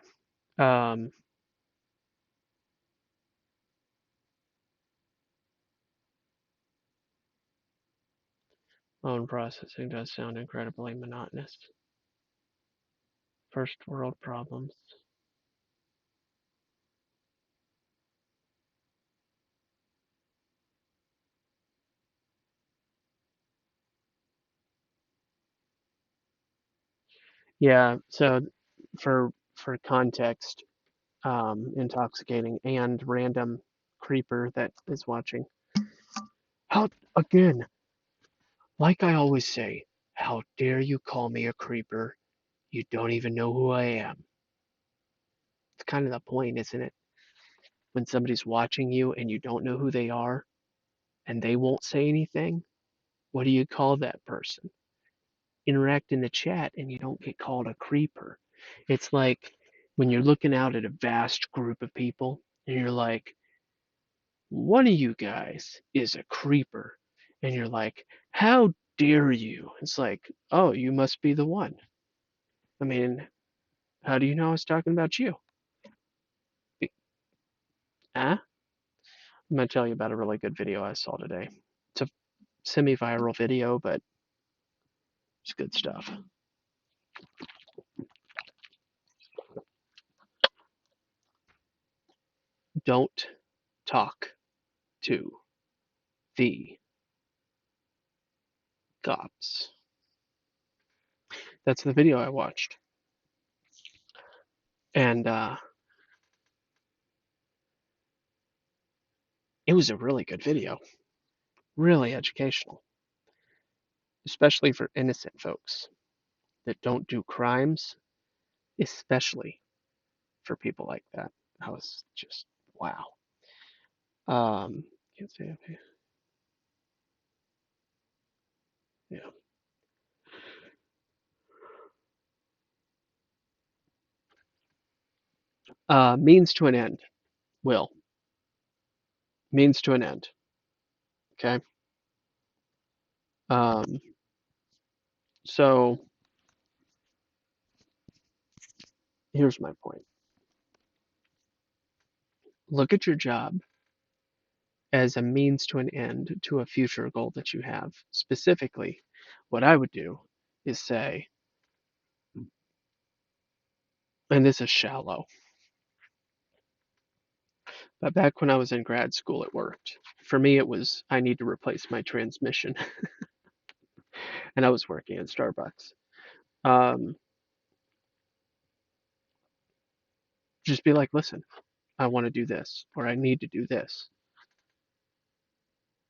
Loan processing does sound incredibly monotonous. First world problems. Yeah, so for context, intoxicating and random creeper that is watching. How again, like I always say, how dare you call me a creeper? You don't even know who I am. It's kind of the point, isn't it? When somebody's watching you and you don't know who they are and they won't say anything, what do you call that person? Interact in the chat and you don't get called a creeper. It's like when you're looking out at a vast group of people and you're like, one of you guys is a creeper. And you're like, how dare you? It's like, oh, you must be the one. I mean, how do you know I was talking about you? Huh? I'm going to tell you about a really good video I saw today. It's a semi-viral video, but it's good stuff. Don't talk to the cops. That's the video I watched. And it was a really good video, really educational, especially for innocent folks that don't do crimes, especially for people like that. I was just, wow. Can't say okay. Yeah. Means to an end. Will. Means to an end. Okay. Um, so here's my point. Look at your job as a means to an end to a future goal that you have. Specifically, what I would do is say, and this is shallow, but back when I was in grad school, it worked. For me, it was I need to replace my transmission, and I was working at Starbucks. Um, just be like, listen, I want to do this, or I need to do this.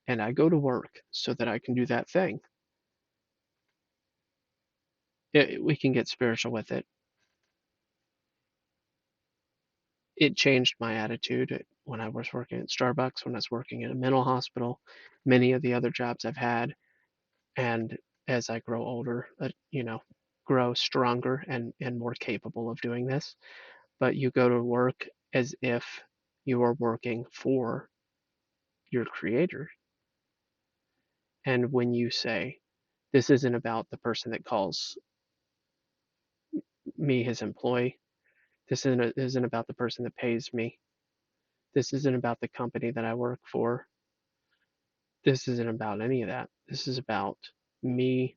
And I go to work so that I can do that thing. We can get spiritual with it. It changed my attitude when I was working at Starbucks, when I was working in a mental hospital, many of the other jobs I've had. And as I grow older, grow stronger and more capable of doing this. But you go to work as if you are working for your creator. And when you say, this isn't about the person that calls me his employee, isn't about the person that pays me, this isn't about the company that I work for, this isn't about any of that. This is about me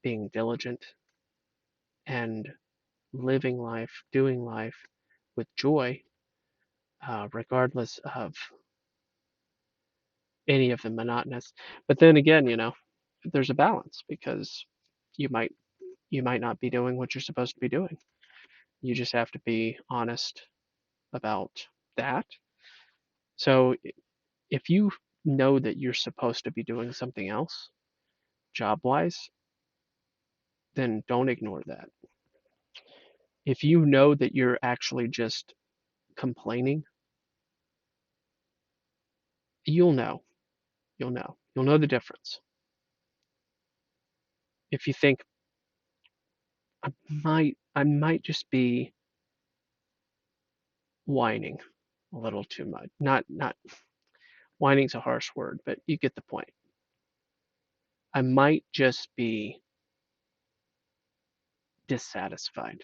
being diligent and living life, doing life with joy, regardless of any of the monotonous. But then again, there's a balance because you might you might not be doing what you're supposed to be doing. You just have to be honest about that. So if you know that you're supposed to be doing something else job wise, then don't ignore that. If you know that you're actually just complaining, you'll know. You'll know. You'll know the difference. If you think I might just be whining a little too much. Not whining's a harsh word, but you get the point. I might just be dissatisfied.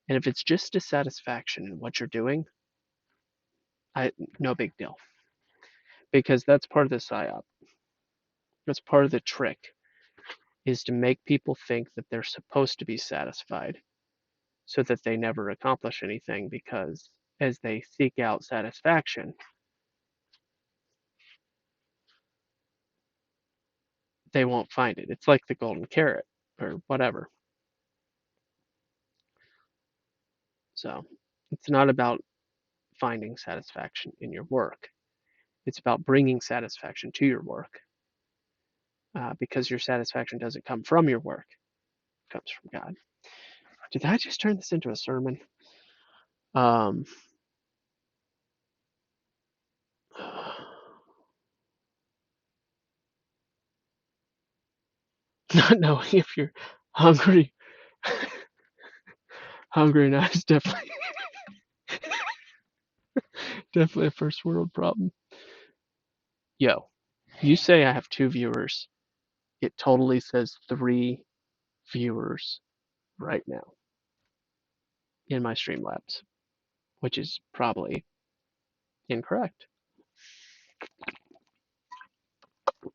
And if it's just dissatisfaction in what you're doing, no big deal. Because that's part of the psyop. That's part of the trick is to make people think that they're supposed to be satisfied so that they never accomplish anything because as they seek out satisfaction, they won't find it. It's like the golden carrot or whatever. So it's not about finding satisfaction in your work. It's about bringing satisfaction to your work because your satisfaction doesn't come from your work, it comes from God. Did I just turn this into a sermon? Um, not knowing if you're hungry Hungry now is definitely definitely a first world problem. Yo, you say I have 2 viewers. It totally says 3 viewers right now in my Streamlabs, which is probably incorrect. But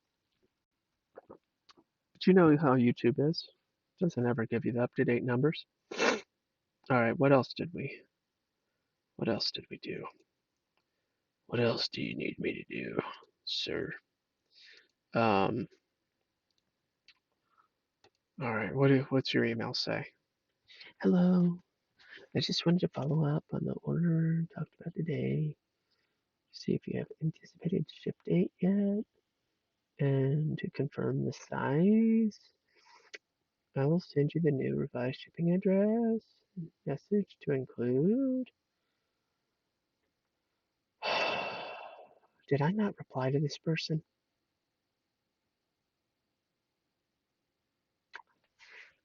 you know how YouTube is. It doesn't ever give you the up-to-date numbers. All right, what else did we? What else did we do? What else do you need me to do, sir? Um, all right, what's your email say? Hello, I just wanted to follow up on the order talked about today. See if you have anticipated ship date yet, and to confirm the size. I will send you the new revised shipping address. Message to include. Did I not reply to this person?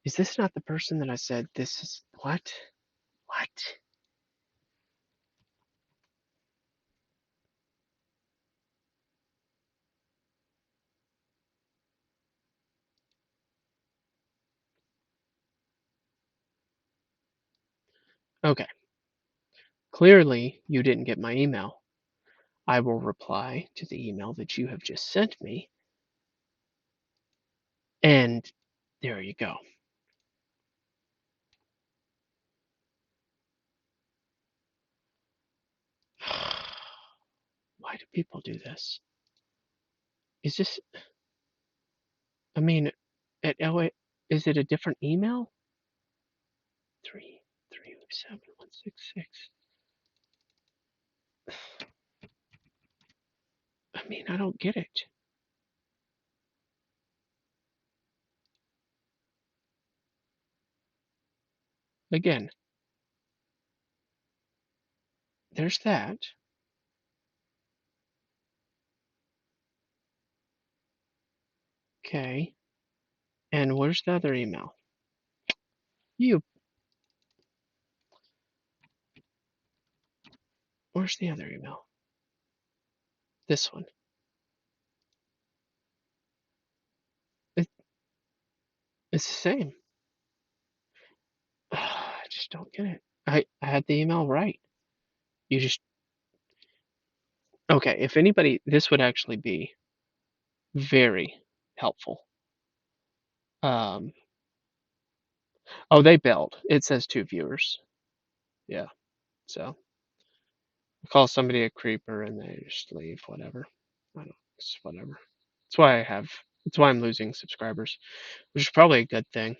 Is this not the person that I said this is what? What? Okay. Clearly, you didn't get my email. I will reply to the email that you have just sent me, and there you go. Why do people do this? Is this, I mean, is it a different email? 337-166. I mean, I don't get it. Again, there's that. Okay. And where's the other email? You, where's the other email? This one. It, it's the same. I just don't get it. I had the email right. You just, okay, if anybody, this would actually be very helpful. Um, oh, they bailed. It says 2 viewers. Yeah, so call somebody a creeper and they just leave. Whatever. I don't. It's whatever. That's why I have. That's why I'm losing subscribers, which is probably a good thing.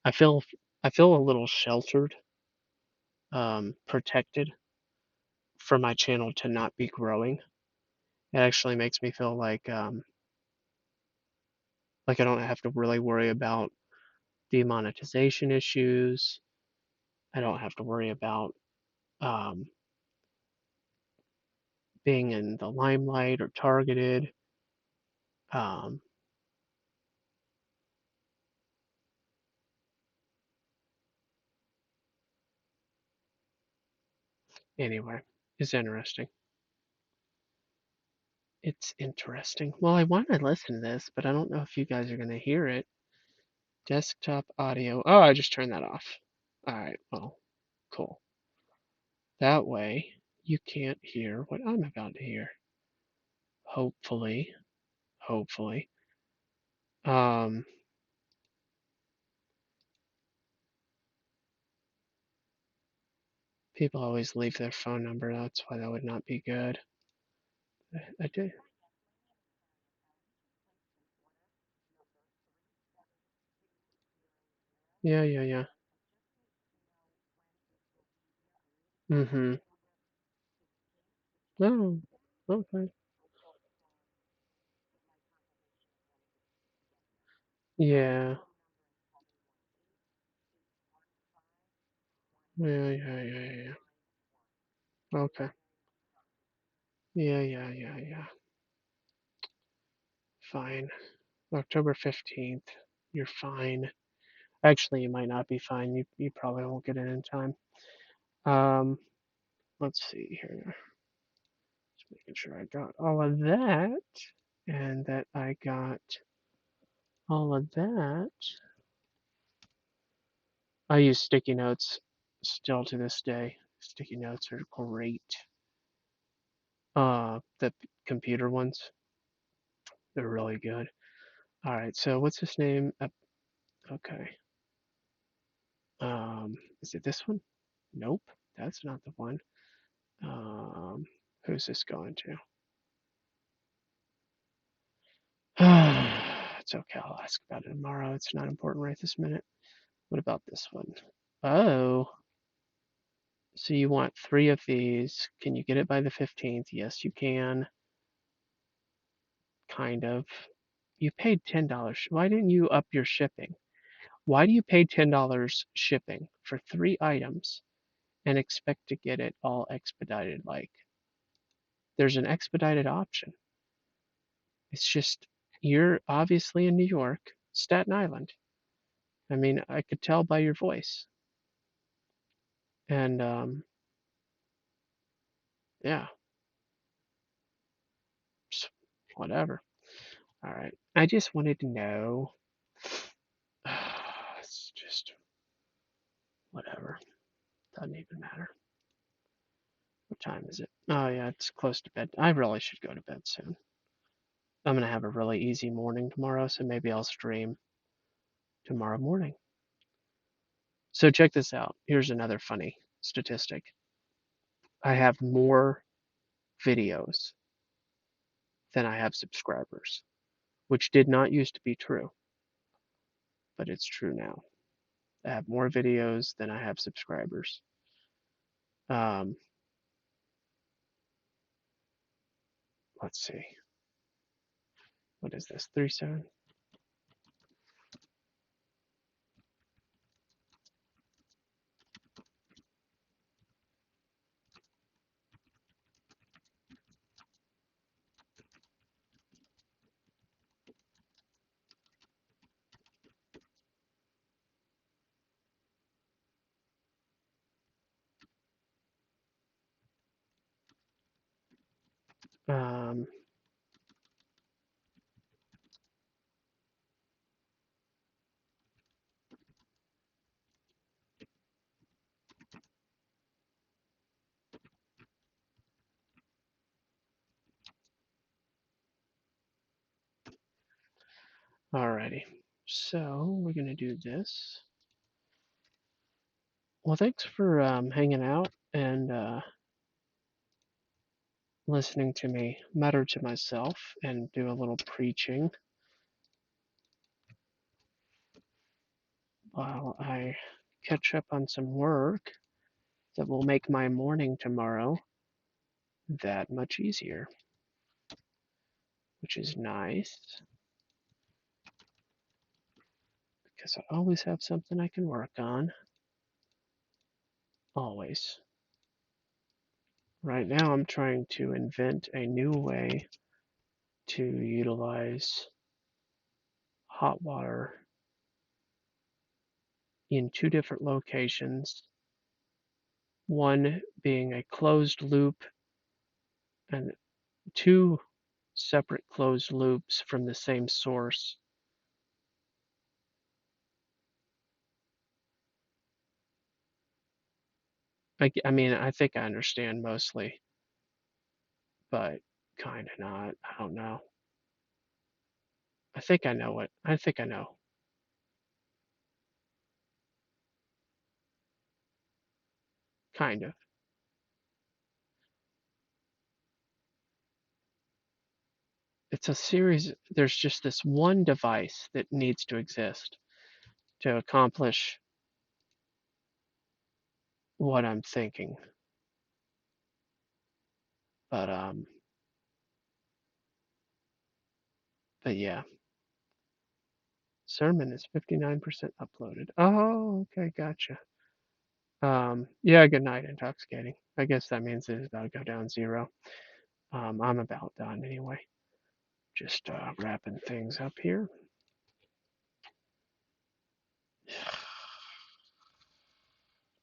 I feel. I feel a little sheltered, protected for my channel to not be growing. It actually makes me feel like I don't have to really worry about demonetization issues. I don't have to worry about um, being in the limelight or targeted. Um, anyway, it's interesting. It's interesting. Well, I want to listen to this, but I don't know if you guys are going to hear it. Desktop audio. Oh, I just turned that off. All right. Well, cool. That way you can't hear what I'm about to hear. Hopefully. Hopefully. Um, People always leave their phone number. That's why that would not be good. I do. Yeah, yeah, yeah. Mm-hmm. Oh, okay. Yeah. Yeah, yeah, yeah, yeah. Okay. Yeah, yeah, yeah, yeah. Fine. October 15th. You're fine. Actually, you might not be fine. You probably won't get in time. Um, let's see here. Just making sure I got all of that, and that I got all of that. I use sticky notes still to this day. Sticky notes are great. The computer ones, they're really good. All right, so what's his name? Okay. Is it this one? Nope, that's not the one. Who's this going to? It's okay, I'll ask about it tomorrow. It's not important right this minute. What about this one? Oh, so you want 3 of these. Can you get it by the 15th? Yes, you can. Kind of. You paid $10. Why didn't you up your shipping? Why do you pay $10 shipping for 3 items and expect to get it all expedited? Like, there's an expedited option. It's just, you're obviously in New York, Staten Island. I mean, I could tell by your voice. And, yeah, just whatever. All right. I just wanted to know. It's just whatever. Doesn't even matter. What time is it? Oh, yeah, it's close to bed. I really should go to bed soon. I'm going to have a really easy morning tomorrow, so maybe I'll stream tomorrow morning. So check this out. Here's another funny statistic. I have more videos than I have subscribers, which did not used to be true, but it's true now. I have more videos than I have subscribers. Um, let's see. What is this? 37? Um, alrighty. So we're going to do this. Well, thanks for hanging out and listening to me mutter to myself and do a little preaching while I catch up on some work that will make my morning tomorrow that much easier, which is nice because I always have something I can work on. Always. Right now, I'm trying to invent a new way to utilize hot water in 2 different locations, one being a closed loop and 2 separate closed loops from the same source. I mean, I think I understand mostly, but kind of not. I don't know. I think I know what. I think I know. Kind of. It's a series. There's just this one device that needs to exist to accomplish what I'm thinking. But but yeah, sermon is 59% uploaded. Oh, okay, gotcha. Yeah, good night, intoxicating. I guess that means it's about to go down 0. I'm about done anyway. Just wrapping things up here.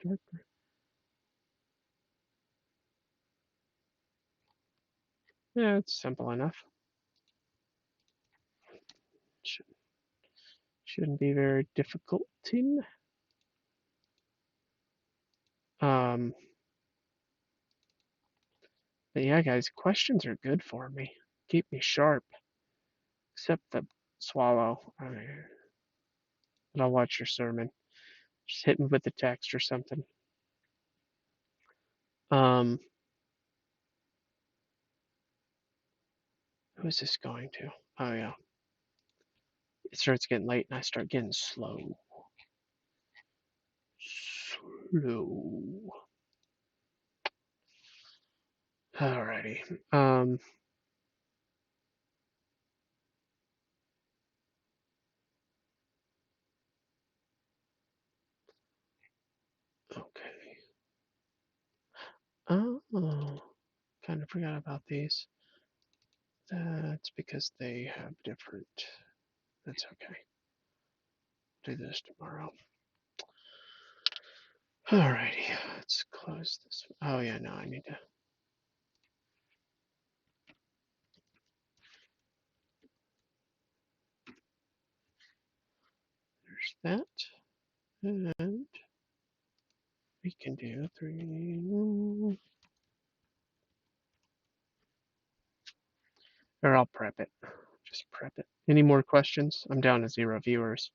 darker. Yeah, it's simple enough. Shouldn't be very difficult. Um, but yeah, guys, questions are good for me. Keep me sharp. Except the swallow. But I'll watch your sermon. Just hit me with the text or something. Um, who is this going to? Oh yeah. It starts getting late and I start getting slow. Slow. Alrighty. Okay. Oh, kind of forgot about these. That's because they have different. That's okay. Do this tomorrow. Alrighty. Let's close this. Oh yeah, no, I need to. There's that. And we can do 3. Or I'll prep it. Just prep it. Any more questions? I'm down to 0 viewers.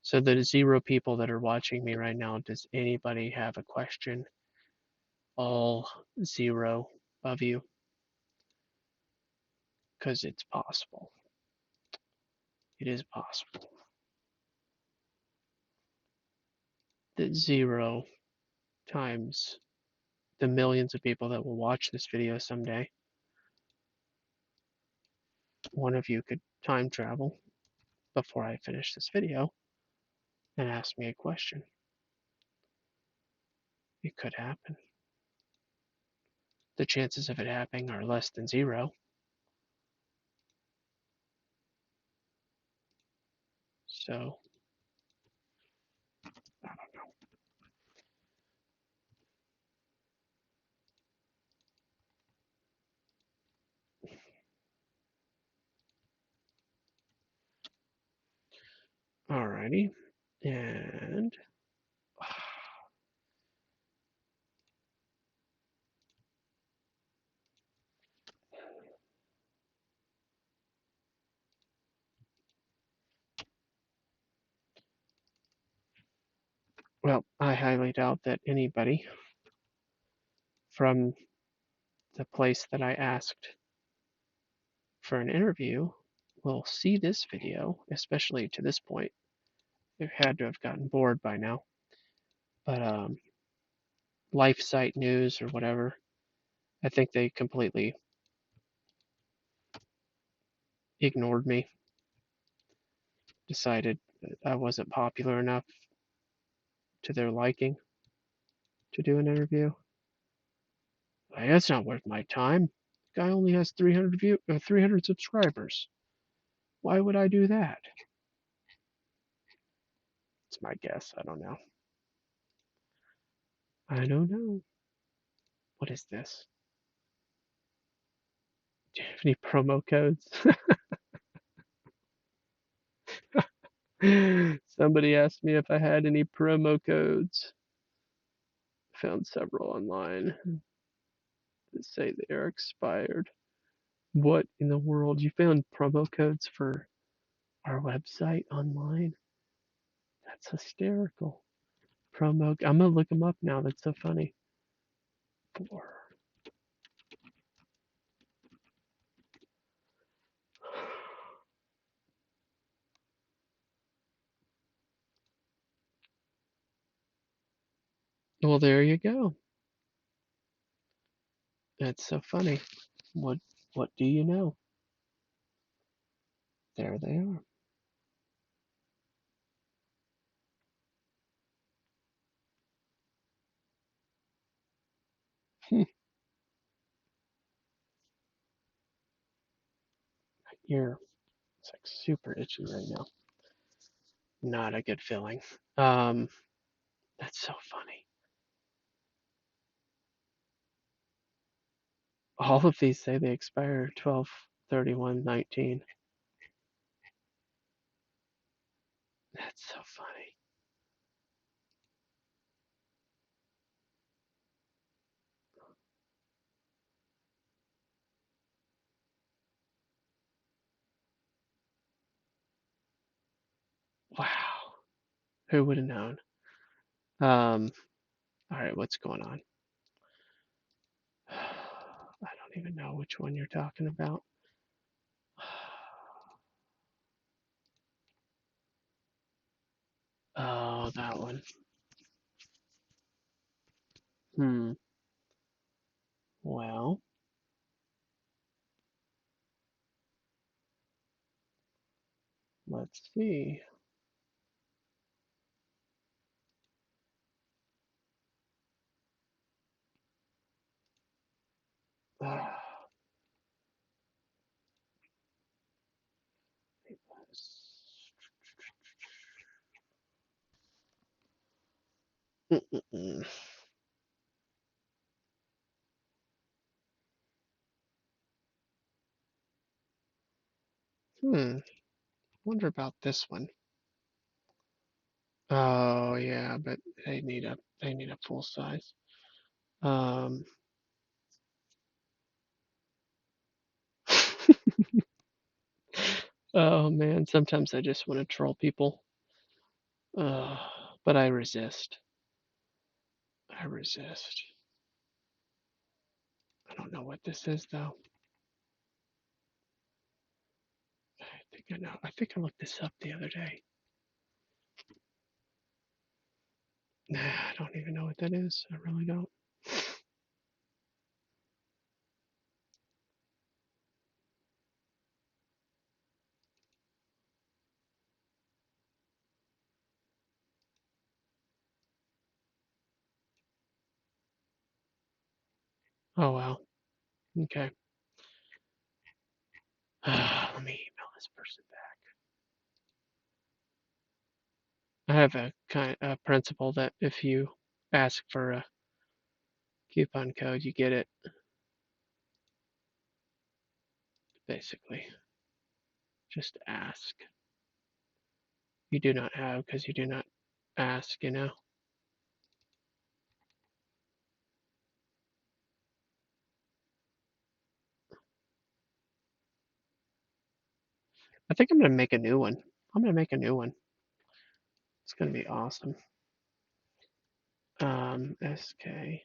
So the 0 people that are watching me right now, does anybody have a question? All 0 of you? Because it's possible. It is possible that 0 times the millions of people that will watch this video someday, one of you could time travel before I finish this video and ask me a question. It could happen. The chances of it happening are less than 0. So, I don't know. Alrighty. And well, I highly doubt that anybody from the place that I asked for an interview will see this video, especially to this point. They had to have gotten bored by now. But LifeSite News or whatever, I think they completely ignored me. Decided that I wasn't popular enough to their liking to do an interview. Like, that's not worth my time. The guy only has 300 subscribers. Why would I do that? It's my guess. I don't know. I don't know. What is this? Do you have any promo codes? Somebody asked me if I had any promo codes. Found several online that say they are expired. What in the world? You found promo codes for our website online? That's hysterical. I'm gonna look them up now. That's so funny. 4. Well, there you go. That's so funny. What what do you know? There they are. Hmm. Ear. It's like super itchy right now. Not a good feeling. That's so funny. All of these say they expire 12/31/19. That's so funny. Wow. Who would have known? All right, what's going on? I don't even know which one you're talking about. Oh, that one. Hmm. Well, let's see. Mm-mm-mm. Wonder about this one. Oh yeah, but they need a full size. Um. Oh man, sometimes I just want to troll people. Uh, but I resist. I resist. I don't know what this is though. I think I know. I think I looked this up the other day. Nah, I don't even know what that is. I really don't. Oh well. Okay. Let me email this person back. I have a principle that if you ask for a coupon code, you get it. Basically, just ask. You do not have because you do not ask. I think I'm gonna make a new one. I'm gonna make a new one. It's gonna be awesome. SKNDRC.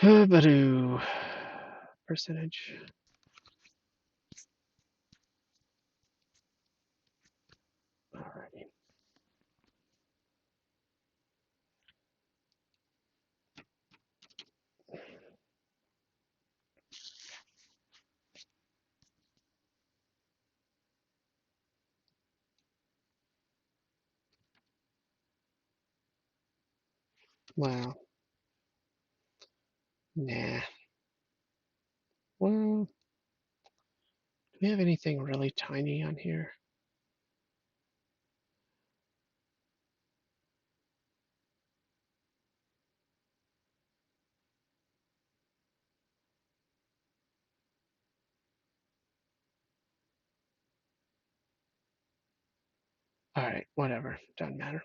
Badoo. Percentage. Alrighty. Wow. Nah. Well, do we have anything really tiny on here? Alright, whatever. Doesn't matter.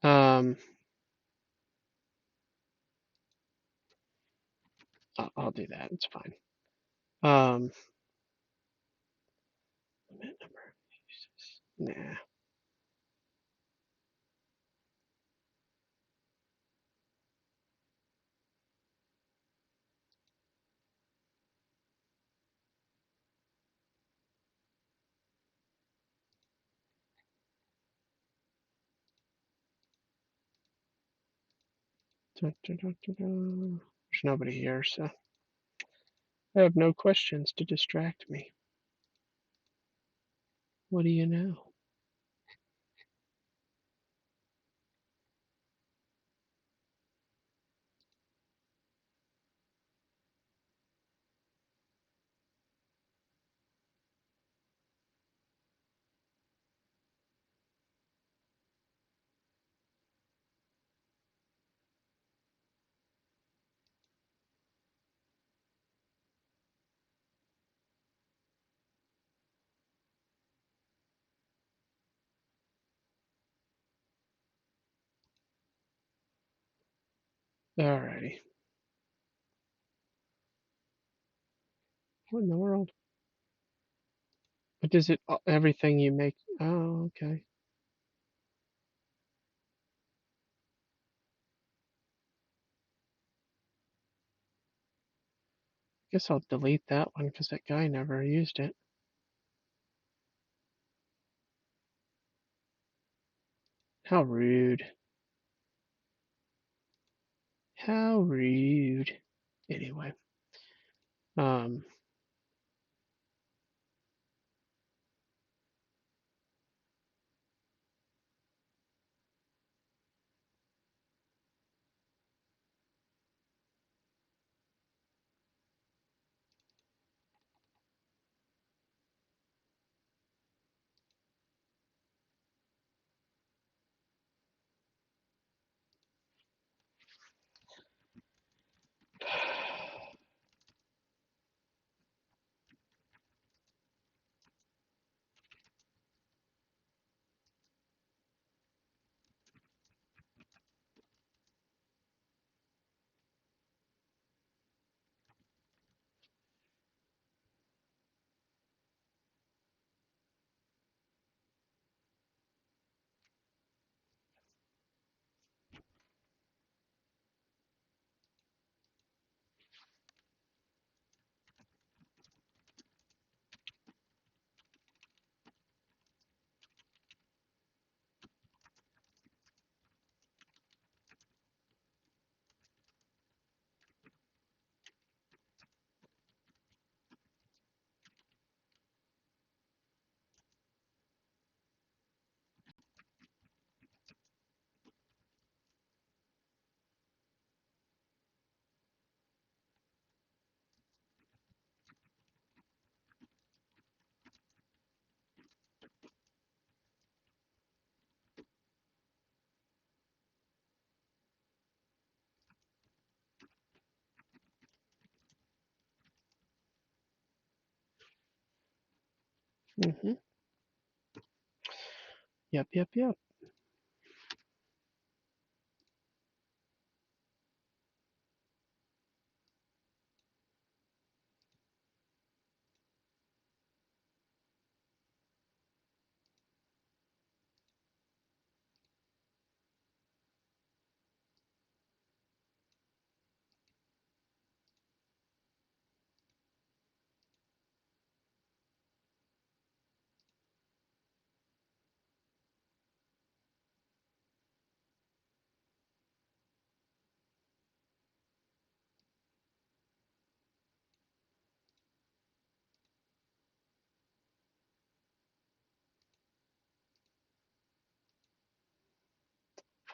Um, I'll do that. It's fine. Limit number. Nah. There's nobody here, so I have no questions to distract me. What do you know? Alrighty. What in the world? But does it everything you make? Oh, okay. Guess I'll delete that one because that guy never used it. How rude. How rude. Anyway, um, mhm. Yep, yep, yep.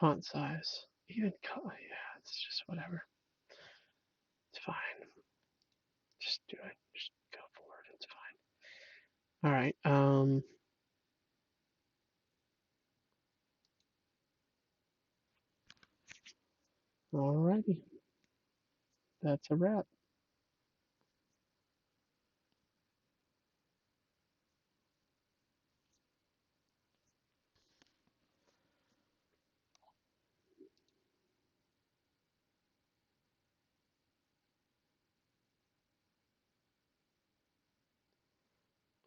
Font size. Even color. Yeah, it's just whatever. It's fine. Just do it. Just go for it. It's fine. All right. Alrighty. That's a wrap.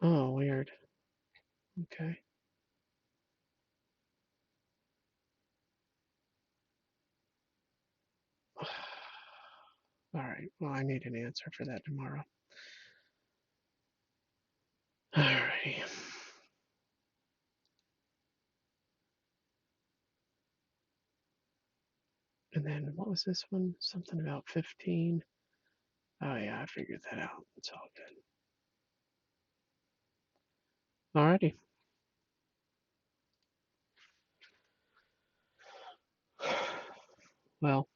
Oh, weird. Okay. All right. Well, I need an answer for that tomorrow. All righty. And then what was this one? Something about 15. Oh, yeah, I figured that out. It's all good. Alrighty. Well,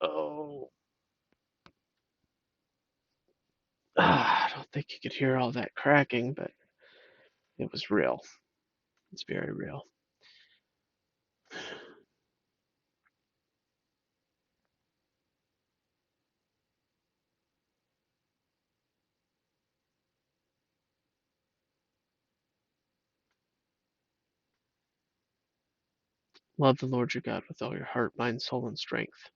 oh, I don't think you could hear all that cracking, but it was real. It's very real. Love the Lord your God with all your heart, mind, soul, and strength.